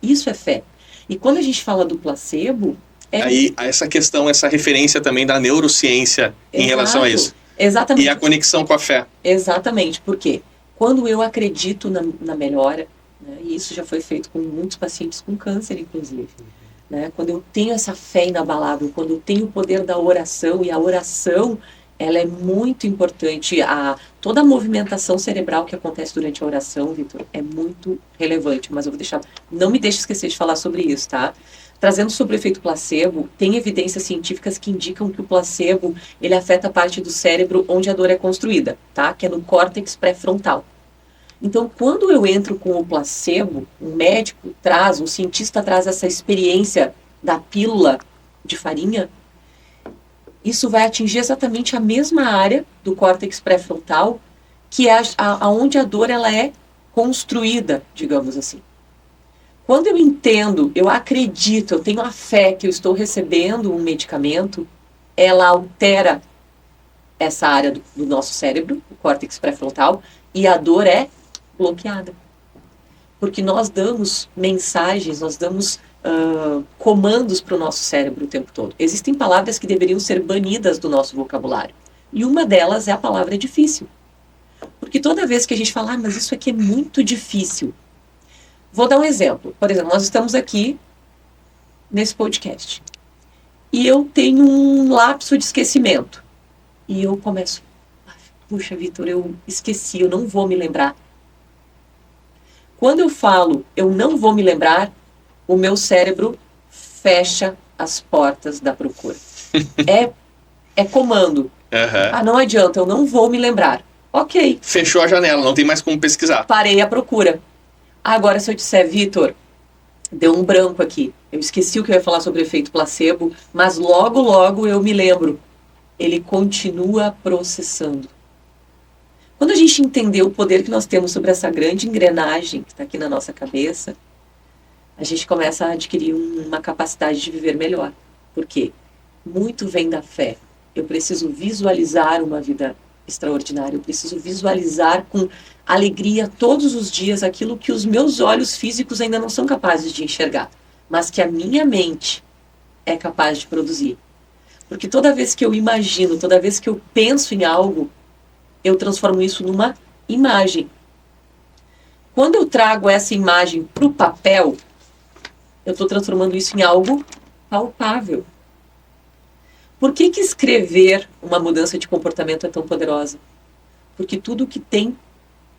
Isso é fé. E quando a gente fala do placebo... Aí, essa questão, essa referência também da neurociência em relação a isso. Exatamente. E a conexão com a fé. Exatamente. Por quê? Quando eu acredito na melhora, né, e isso já foi feito com muitos pacientes com câncer, inclusive, né, quando eu tenho essa fé inabalável, quando eu tenho o poder da oração, e a oração, ela é muito importante, toda a movimentação cerebral que acontece durante a oração, Vitor, é muito relevante, mas eu vou deixar, não me deixe esquecer de falar sobre isso, tá? Trazendo sobre o efeito placebo, tem evidências científicas que indicam que o placebo, ele afeta a parte do cérebro onde a dor é construída, tá? Que é no córtex pré-frontal. Então, quando eu entro com o placebo, um médico traz, um cientista traz essa experiência da pílula de farinha, isso vai atingir exatamente a mesma área do córtex pré-frontal, que é onde a dor ela é construída, digamos assim. Quando eu entendo, eu acredito, eu tenho a fé que eu estou recebendo um medicamento, ela altera essa área do nosso cérebro, o córtex pré-frontal, e a dor é bloqueada. Porque nós damos mensagens, nós damos comandos para o nosso cérebro o tempo todo. Existem palavras que deveriam ser banidas do nosso vocabulário. E uma delas é a palavra difícil. Porque toda vez que a gente fala, mas isso aqui é muito difícil. Vou dar um exemplo. Por exemplo, nós estamos aqui nesse podcast. E eu tenho um lapso de esquecimento. E eu começo, puxa, Vitor, eu esqueci, eu não vou me lembrar. Quando eu falo, eu não vou me lembrar, o meu cérebro fecha as portas da procura. É comando. Não adianta, eu não vou me lembrar. Ok. Fechou a janela, não tem mais como pesquisar. Parei a procura. Agora, se eu disser, Vitor, deu um branco aqui. Eu esqueci o que eu ia falar sobre o efeito placebo, mas logo, logo eu me lembro. Ele continua processando. Quando a gente entender o poder que nós temos sobre essa grande engrenagem que está aqui na nossa cabeça, a gente começa a adquirir uma capacidade de viver melhor. Por quê? Muito vem da fé. Eu preciso visualizar uma vida extraordinária. Eu preciso visualizar com alegria todos os dias aquilo que os meus olhos físicos ainda não são capazes de enxergar, mas que a minha mente é capaz de produzir. Porque toda vez que eu imagino, toda vez que eu penso em algo, eu transformo isso numa imagem. Quando eu trago essa imagem para o papel, eu estou transformando isso em algo palpável. Por que escrever uma mudança de comportamento é tão poderosa? Porque tudo que tem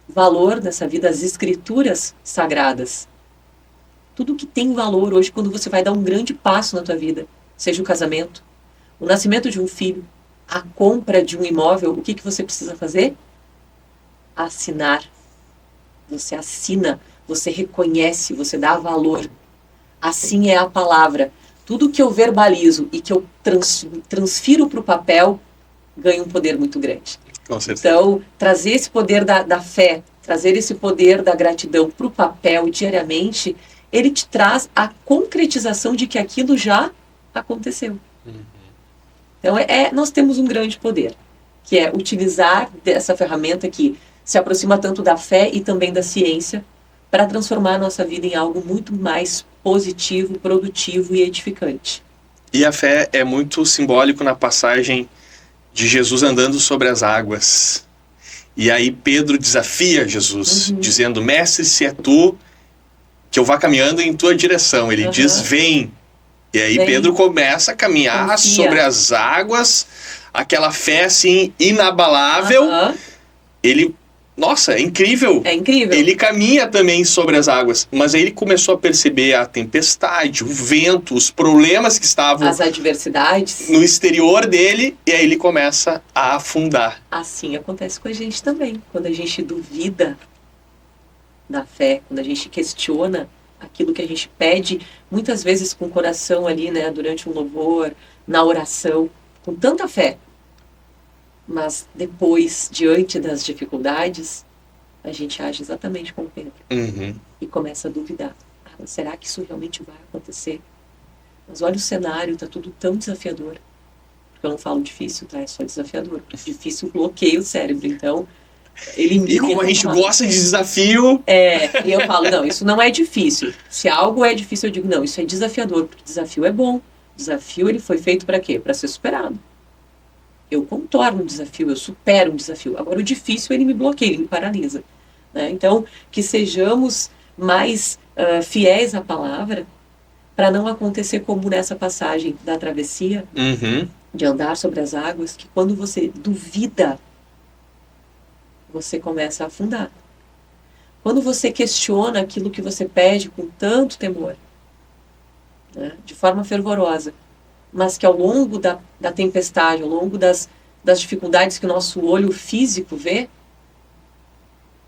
valor nessa vida, as escrituras sagradas, tudo que tem valor hoje, quando você vai dar um grande passo na tua vida, seja o casamento, o nascimento de um filho, a compra de um imóvel, o que você precisa fazer? Assinar. Você assina, você reconhece, você dá valor. Assim é a palavra. Tudo que eu verbalizo e que eu transfiro para o papel ganha um poder muito grande. Com certeza. Então, trazer esse poder da fé, trazer esse poder da gratidão para o papel diariamente, ele te traz a concretização de que aquilo já aconteceu. Então, nós temos um grande poder, que é utilizar dessa ferramenta que se aproxima tanto da fé e também da ciência para transformar a nossa vida em algo muito mais positivo, produtivo e edificante. E a fé é muito simbólico na passagem de Jesus andando sobre as águas. E aí Pedro desafia Jesus, dizendo, mestre, se é tu, que eu vá caminhando em tua direção. Ele diz, vem. E aí Pedro começa a caminhar sobre as águas, aquela fé assim inabalável. Ele Nossa, é incrível. É incrível. Ele caminha também sobre as águas, mas aí ele começou a perceber a tempestade, o vento, os problemas que estavam As adversidades. no exterior dele, e aí ele começa a afundar. Assim acontece com a gente também. Quando a gente duvida da fé, quando a gente questiona aquilo que a gente pede, muitas vezes com o coração ali, né, durante um louvor, na oração, com tanta fé. Mas depois, diante das dificuldades, a gente age exatamente como Pedro. Uhum. E começa a duvidar. Ah, será que isso realmente vai acontecer? Mas olha o cenário, tá tudo tão desafiador. Porque eu não falo difícil, tá? É só desafiador. Porque difícil bloqueia o cérebro. Então, elimina. E como a gente gosta de desafio... E eu falo, não, isso não é difícil. Se algo é difícil, eu digo, não, isso é desafiador. Porque desafio é bom. Desafio, ele foi feito para quê? Para ser superado. Eu contorno um desafio, eu supero um desafio. Agora, o difícil, ele me bloqueia, ele me paralisa. Né? Então, que sejamos mais fiéis à palavra, para não acontecer como nessa passagem da travessia, Uhum. de andar sobre as águas, que quando você duvida, você começa a afundar. Quando você questiona aquilo que você pede com tanto temor, né, de forma fervorosa, mas que ao longo da tempestade, ao longo das dificuldades que o nosso olho físico vê,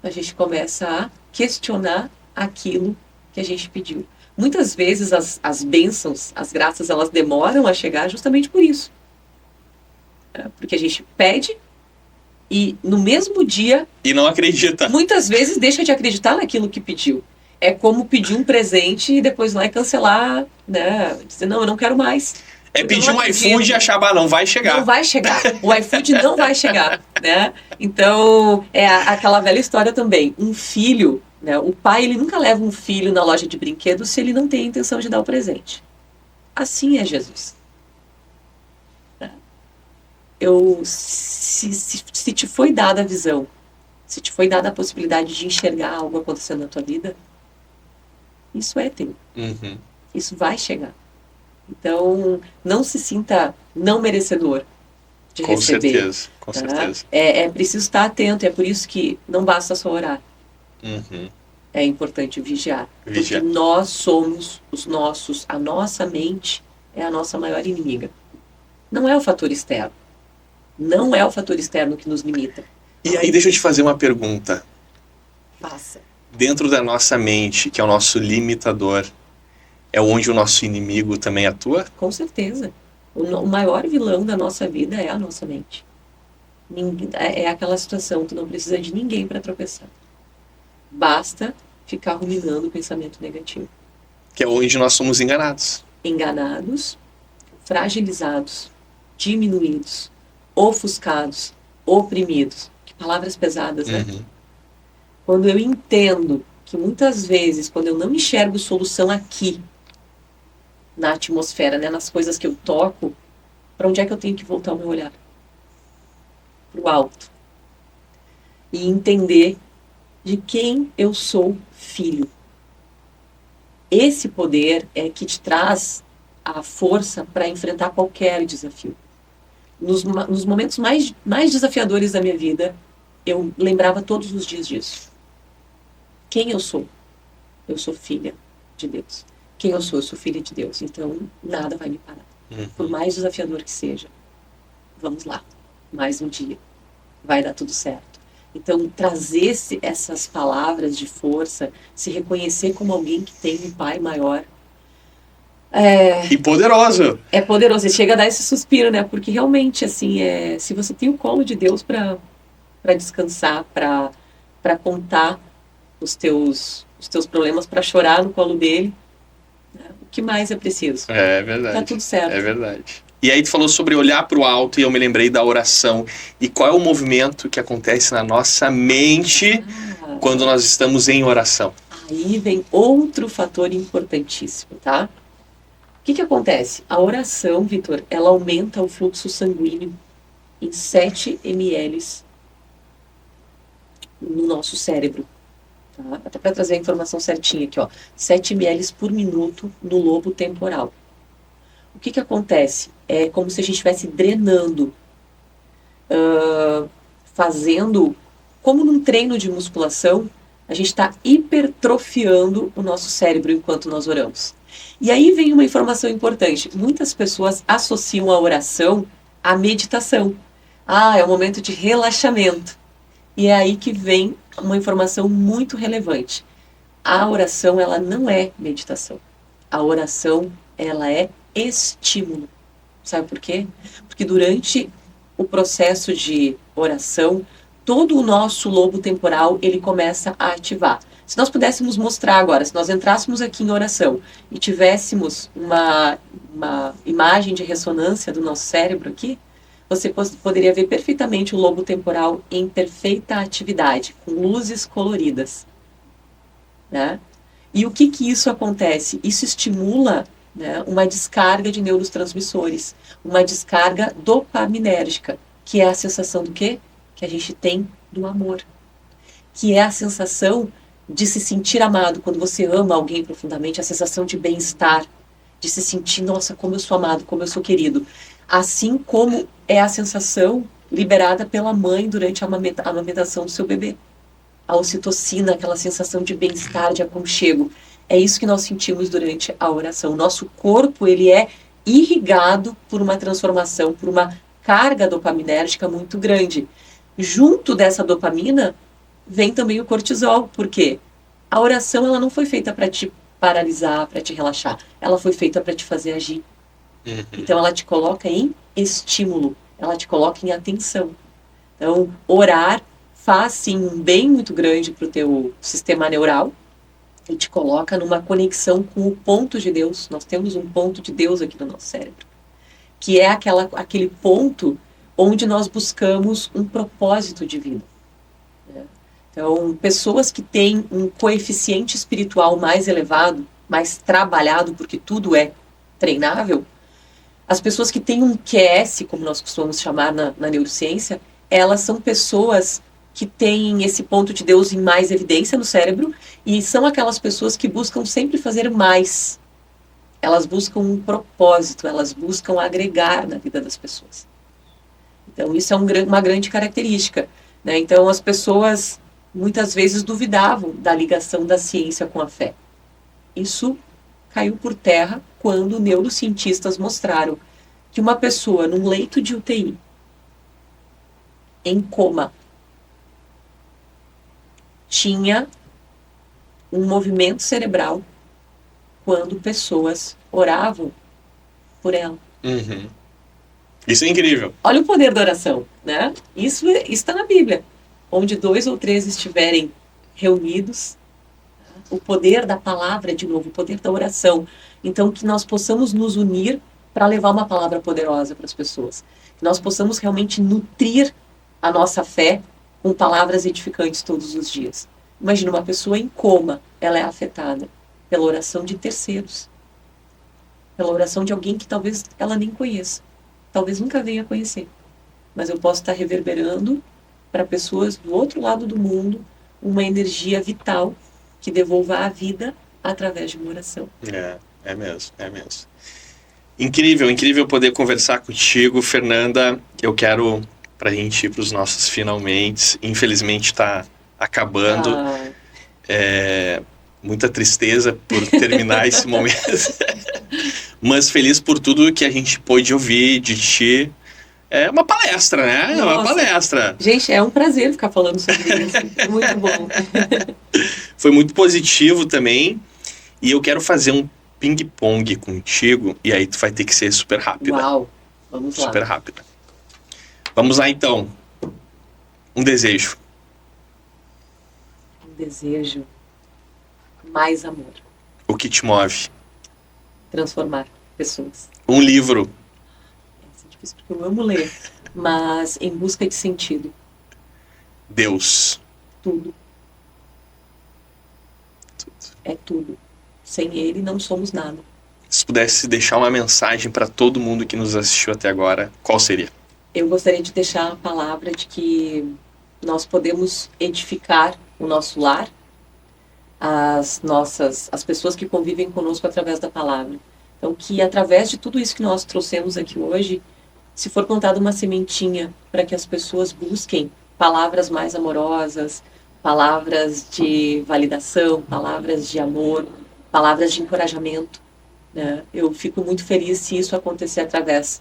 a gente começa a questionar aquilo que a gente pediu. Muitas vezes as bênçãos, as graças, elas demoram a chegar justamente por isso. Porque a gente pede e no mesmo dia... E não acredita. Muitas vezes deixa de acreditar naquilo que pediu. É como pedir um presente e depois lá cancelar, né? Dizer, não, eu não quero mais. É pedir um iFood e achar, não vai chegar. Não vai chegar. O iFood não vai chegar, né? Então, é aquela velha história também. Um filho, né? O pai, ele nunca leva um filho na loja de brinquedos se ele não tem a intenção de dar o presente. Assim é Jesus. Se te foi dada a visão, se te foi dada a possibilidade de enxergar algo acontecendo na tua vida, isso é teu. Uhum. Isso vai chegar. Então, não se sinta não merecedor de receber. Com certeza. É preciso estar atento, é por isso que não basta só orar. Uhum. É importante vigiar. Porque nós somos a nossa mente é a nossa maior inimiga. Não é o fator externo. Não é o fator externo que nos limita. E aí, deixa eu te fazer uma pergunta. Faça. Dentro da nossa mente, que é o nosso limitador, é onde o nosso inimigo também atua? Com certeza. O maior vilão da nossa vida é a nossa mente. É aquela situação, tu não precisa de ninguém para tropeçar. Basta ficar ruminando o pensamento negativo. Que é onde nós somos enganados. Enganados, fragilizados, diminuídos, ofuscados, oprimidos. Que palavras pesadas, né? Uhum. Quando eu entendo que muitas vezes, quando eu não enxergo solução aqui, na atmosfera, né, nas coisas que eu toco, para onde é que eu tenho que voltar o meu olhar? Para o alto. E entender de quem eu sou filho. Esse poder é que te traz a força para enfrentar qualquer desafio. Nos momentos mais desafiadores da minha vida, eu lembrava todos os dias disso. Quem eu sou? Eu sou filha de Deus. Quem eu sou? Eu sou filha de Deus. Então, nada vai me parar. Uhum. Por mais desafiador que seja, vamos lá. Mais um dia. Vai dar tudo certo. Então, trazer essas palavras de força, se reconhecer como alguém que tem um pai maior. E poderoso. É poderoso. E chega a dar esse suspiro, né? Porque realmente, assim, se você tem o colo de Deus para descansar, para contar os teus problemas, para chorar no colo dele, né? O que mais é preciso? É verdade. Tá tudo certo. É verdade. E aí tu falou sobre olhar para o alto e eu me lembrei da oração. E qual é o movimento que acontece na nossa mente quando nós estamos em oração? Aí vem outro fator importantíssimo, tá? O que acontece? A oração, Vitor, ela aumenta o fluxo sanguíneo em 7 ml no nosso cérebro. Tá? Até para trazer a informação certinha aqui, ó. 7 ml por minuto no lobo temporal. O que acontece? É como se a gente estivesse drenando, fazendo como num treino de musculação, a gente está hipertrofiando o nosso cérebro enquanto nós oramos. E aí vem uma informação importante. Muitas pessoas associam a oração à meditação. Ah, é um momento de relaxamento. E é aí que vem uma informação muito relevante. A oração, ela não é meditação. A oração, ela é estímulo. Sabe por quê? Porque durante o processo de oração, todo o nosso lobo temporal, ele começa a ativar. Se nós pudéssemos mostrar agora, se nós entrássemos aqui em oração e tivéssemos uma imagem de ressonância do nosso cérebro aqui, você poderia ver perfeitamente o lobo temporal em perfeita atividade, com luzes coloridas. Né? E o que isso acontece? Isso estimula, né, uma descarga de neurotransmissores, uma descarga dopaminérgica, que é a sensação do quê? Que a gente tem do amor. Que é a sensação de se sentir amado. Quando você ama alguém profundamente, a sensação de bem-estar, de se sentir, nossa, como eu sou amado, como eu sou querido. Assim como é a sensação liberada pela mãe durante a amamentação do seu bebê. A ocitocina, aquela sensação de bem-estar, de aconchego. É isso que nós sentimos durante a oração. O nosso corpo, ele é irrigado por uma transformação, por uma carga dopaminérgica muito grande. Junto dessa dopamina, vem também o cortisol. Por quê? A oração, ela não foi feita para te paralisar, para te relaxar. Ela foi feita para te fazer agir. Então, ela te coloca em estímulo. Ela te coloca em atenção. Então, orar faz, sim, um bem muito grande para o teu sistema neural. E te coloca numa conexão com o ponto de Deus. Nós temos um ponto de Deus aqui no nosso cérebro. Que é aquele ponto onde nós buscamos um propósito de vida. Né? Então, pessoas que têm um coeficiente espiritual mais elevado, mais trabalhado, porque tudo é treinável, as pessoas que têm um QS, como nós costumamos chamar na neurociência, elas são pessoas que têm esse ponto de Deus em mais evidência no cérebro e são aquelas pessoas que buscam sempre fazer mais. Elas buscam um propósito, elas buscam agregar na vida das pessoas. Então, isso é uma grande característica. Né? Então, as pessoas muitas vezes duvidavam da ligação da ciência com a fé. Isso caiu por terra quando neurocientistas mostraram que uma pessoa num leito de UTI, em coma, tinha um movimento cerebral quando pessoas oravam por ela. Isso é incrível. Olha o poder da oração, né? Isso está na Bíblia. Onde 2 ou 3 estiverem reunidos, o poder da palavra, de novo, o poder da oração. Então, que nós possamos nos unir para levar uma palavra poderosa para as pessoas. Que nós possamos realmente nutrir a nossa fé com palavras edificantes todos os dias. Imagina uma pessoa em coma, ela é afetada pela oração de terceiros. Pela oração de alguém que talvez ela nem conheça. Talvez nunca venha a conhecer. Mas eu posso estar reverberando para pessoas do outro lado do mundo uma energia vital que devolva a vida através de uma oração. É mesmo. Incrível poder conversar contigo, Fernanda. Eu quero, pra gente ir pros nossos finalmente, infelizmente tá acabando. Muita tristeza por terminar esse momento. Mas feliz por tudo que a gente pôde ouvir de ti. É uma palestra, né? É uma palestra. Gente, é um prazer ficar falando sobre isso. É muito bom. Foi muito positivo também. E eu quero fazer um ping-pong contigo. E aí tu vai ter que ser super rápida. Uau, vamos lá. Super rápida. Vamos lá, então. Um desejo. Um desejo. Mais amor. O que te move? Transformar pessoas. Um livro. É difícil porque eu amo ler. Mas em busca de sentido. Deus. Tudo. É tudo. Sem ele não somos nada. Se pudesse deixar uma mensagem para todo mundo que nos assistiu até agora, qual seria? Eu gostaria de deixar a palavra de que nós podemos edificar o nosso lar, as pessoas que convivem conosco através da palavra. Então, que através de tudo isso que nós trouxemos aqui hoje, se for plantada uma sementinha para que as pessoas busquem palavras mais amorosas, palavras de validação, palavras de amor, palavras de encorajamento, né? Eu fico muito feliz se isso acontecer através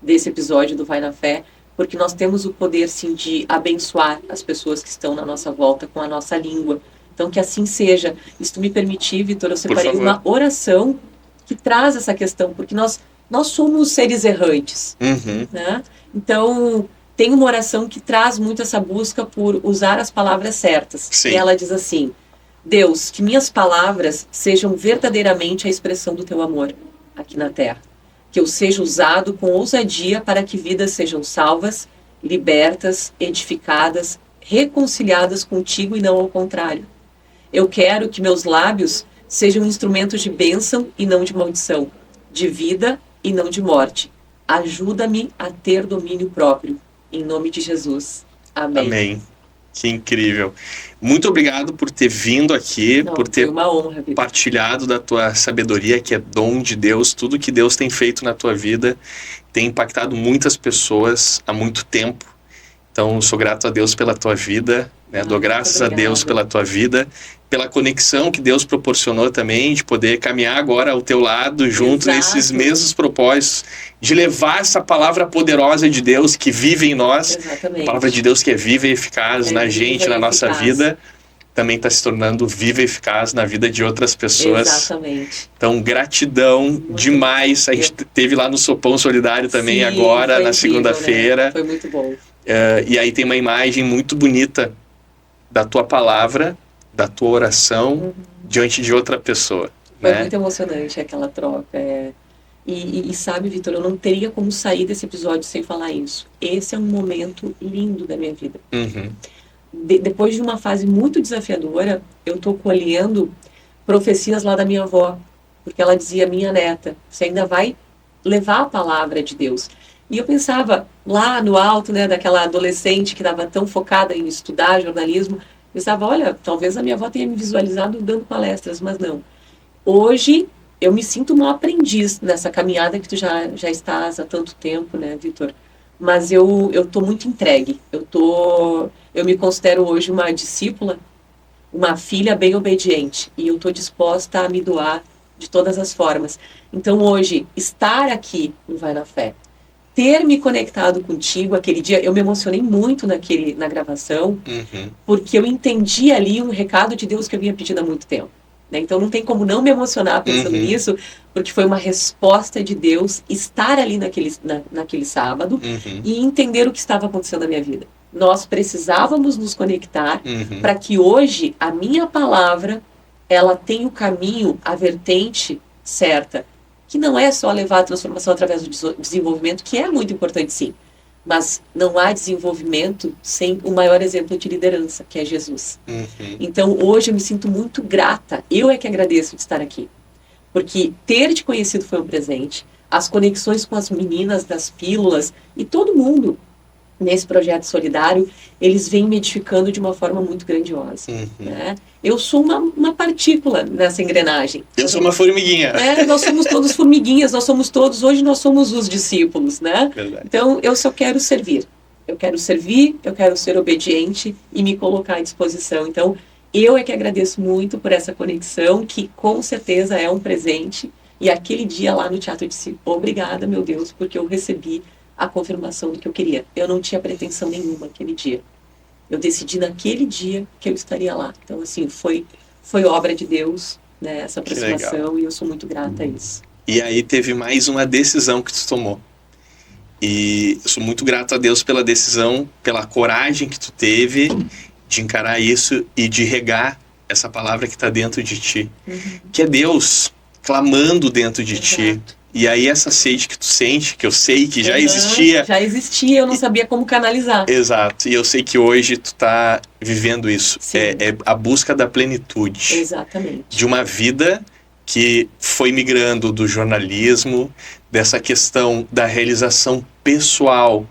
desse episódio do Vai na Fé, porque nós temos o poder, sim, de abençoar as pessoas que estão na nossa volta com a nossa língua. Então, que assim seja. E se tu me permitir, Vitor, eu separei uma oração que traz essa questão, porque nós somos seres errantes, né? Então, tem uma oração que traz muito essa busca por usar as palavras certas. Sim. E ela diz assim: Deus, que minhas palavras sejam verdadeiramente a expressão do teu amor aqui na terra. Que eu seja usado com ousadia para que vidas sejam salvas, libertas, edificadas, reconciliadas contigo e não ao contrário. Eu quero que meus lábios sejam instrumentos de bênção e não de maldição, de vida e não de morte. Ajuda-me a ter domínio próprio. Em nome de Jesus. Amém. Amém. Que incrível. Muito obrigado por ter vindo aqui, por ter uma honra, partilhado da tua sabedoria, que é dom de Deus. Tudo que Deus tem feito na tua vida tem impactado muitas pessoas há muito tempo. Então, sou grato a Deus pela tua vida, né? Dou graças a Deus pela tua vida, pela conexão que Deus proporcionou também, de poder caminhar agora ao teu lado, junto nesses mesmos propósitos, de levar essa palavra poderosa de Deus que vive em nós. Exatamente. A palavra de Deus que é viva e eficaz na gente, na nossa vida, também está se tornando viva e eficaz na vida de outras pessoas. Exatamente. Então, gratidão demais. A gente teve lá no Sopão Solidário também. Sim, agora, na segunda-feira. Né? Foi muito bom. E aí tem uma imagem muito bonita da tua palavra, da tua oração diante de outra pessoa. Foi muito emocionante aquela troca. E sabe, Vitor, eu não teria como sair desse episódio sem falar isso. Esse é um momento lindo da minha vida. Depois de uma fase muito desafiadora, eu estou colhendo profecias lá da minha avó, porque ela dizia: minha neta, você ainda vai levar a palavra de Deus. E eu pensava, lá no alto, né, daquela adolescente que estava tão focada em estudar jornalismo, pensava, olha, talvez a minha avó tenha me visualizado dando palestras, mas não. Hoje, eu me sinto uma aprendiz nessa caminhada que tu já estás há tanto tempo, né, Vitor? Mas eu tô muito entregue. Eu me considero hoje uma discípula, uma filha bem obediente, e eu tô disposta a me doar de todas as formas. Então, hoje, estar aqui no Vai na Fé, ter me conectado contigo aquele dia, eu me emocionei muito na gravação, porque eu entendi ali um recado de Deus que eu vinha pedindo há muito tempo, né? Então não tem como não me emocionar pensando nisso, porque foi uma resposta de Deus estar ali naquele sábado e entender o que estava acontecendo na minha vida. Nós precisávamos nos conectar para que hoje a minha palavra ela tenha o caminho, a vertente certa, que não é só levar a transformação através do desenvolvimento, que é muito importante, sim. Mas não há desenvolvimento sem o maior exemplo de liderança, que é Jesus. Então, hoje eu me sinto muito grata. Eu é que agradeço de estar aqui. Porque ter te conhecido foi um presente. As conexões com as meninas das pílulas e todo mundo nesse projeto solidário, eles vêm me edificando de uma forma muito grandiosa. Né? Eu sou uma partícula nessa engrenagem. Eu sou uma formiguinha. Nós somos todos formiguinhas, hoje nós somos os discípulos, né? Verdade. Então, eu só quero servir. Eu quero servir, eu quero ser obediente e me colocar à disposição. Então, eu é que agradeço muito por essa conexão, que com certeza é um presente. E aquele dia lá no teatro eu disse, obrigada, meu Deus, porque eu recebi a confirmação do que eu queria. Eu não tinha pretensão nenhuma aquele dia. Eu decidi naquele dia que eu estaria lá. Então, assim, foi obra de Deus, né, essa aproximação, e eu sou muito grata a isso. E aí teve mais uma decisão que tu tomou. E eu sou muito grato a Deus pela decisão, pela coragem que tu teve de encarar isso e de regar essa palavra que está dentro de ti. Que é Deus clamando dentro de ti. E aí essa sede que tu sente, que eu sei que já existia. Já existia, eu não sabia como canalizar. Exato, e eu sei que hoje tu tá vivendo isso. É a busca da plenitude. Exatamente. De uma vida que foi migrando do jornalismo, dessa questão da realização pessoal.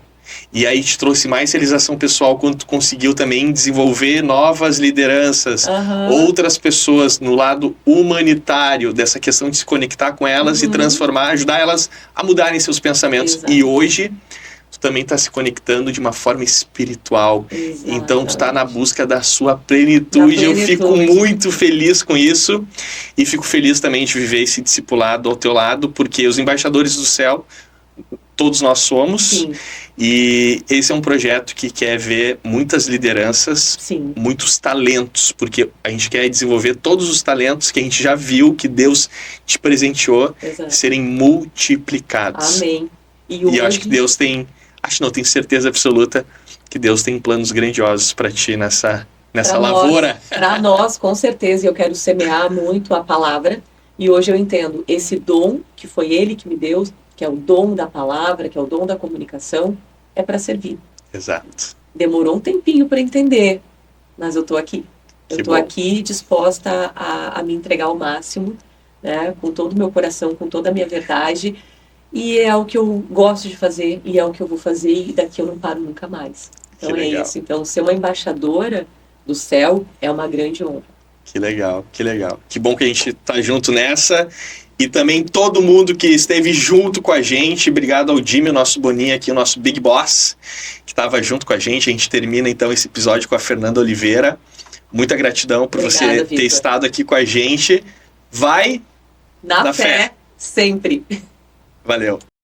E aí te trouxe mais realização pessoal quando tu conseguiu também desenvolver novas lideranças, outras pessoas no lado humanitário, dessa questão de se conectar com elas e transformar, ajudar elas a mudarem seus pensamentos. Exato. E hoje tu também está se conectando de uma forma espiritual. Então tu está na busca da sua plenitude. Eu fico muito feliz com isso e fico feliz também de viver esse discipulado ao teu lado, porque os embaixadores do céu, todos nós somos. Sim. E esse é um projeto que quer ver muitas lideranças, Sim. muitos talentos, porque a gente quer desenvolver todos os talentos que a gente já viu que Deus te presenteou, Exato. serem multiplicados. Amém. E eu acho que Deus tem, tenho certeza absoluta que Deus tem planos grandiosos para ti nessa lavoura. Para nós, com certeza, eu quero semear muito a palavra. E hoje eu entendo esse dom que foi Ele que me deu, que é o dom da palavra, que é o dom da comunicação, é para servir. Exato. Demorou um tempinho para entender, mas eu estou aqui. Eu estou aqui disposta a me entregar ao máximo, né, com todo o meu coração, com toda a minha verdade. E é o que eu gosto de fazer, e é o que eu vou fazer, e daqui eu não paro nunca mais. Então é isso. Então, ser uma embaixadora do céu é uma grande honra. Que legal, que legal. Que bom que a gente tá junto nessa. E também todo mundo que esteve junto com a gente. Obrigado ao Jimmy, o nosso Boninho aqui, o nosso Big Boss, que estava junto com a gente. A gente termina então esse episódio com a Fernanda Oliveira. Muita gratidão por você ter estado aqui com a gente. Vai na fé, sempre. Valeu.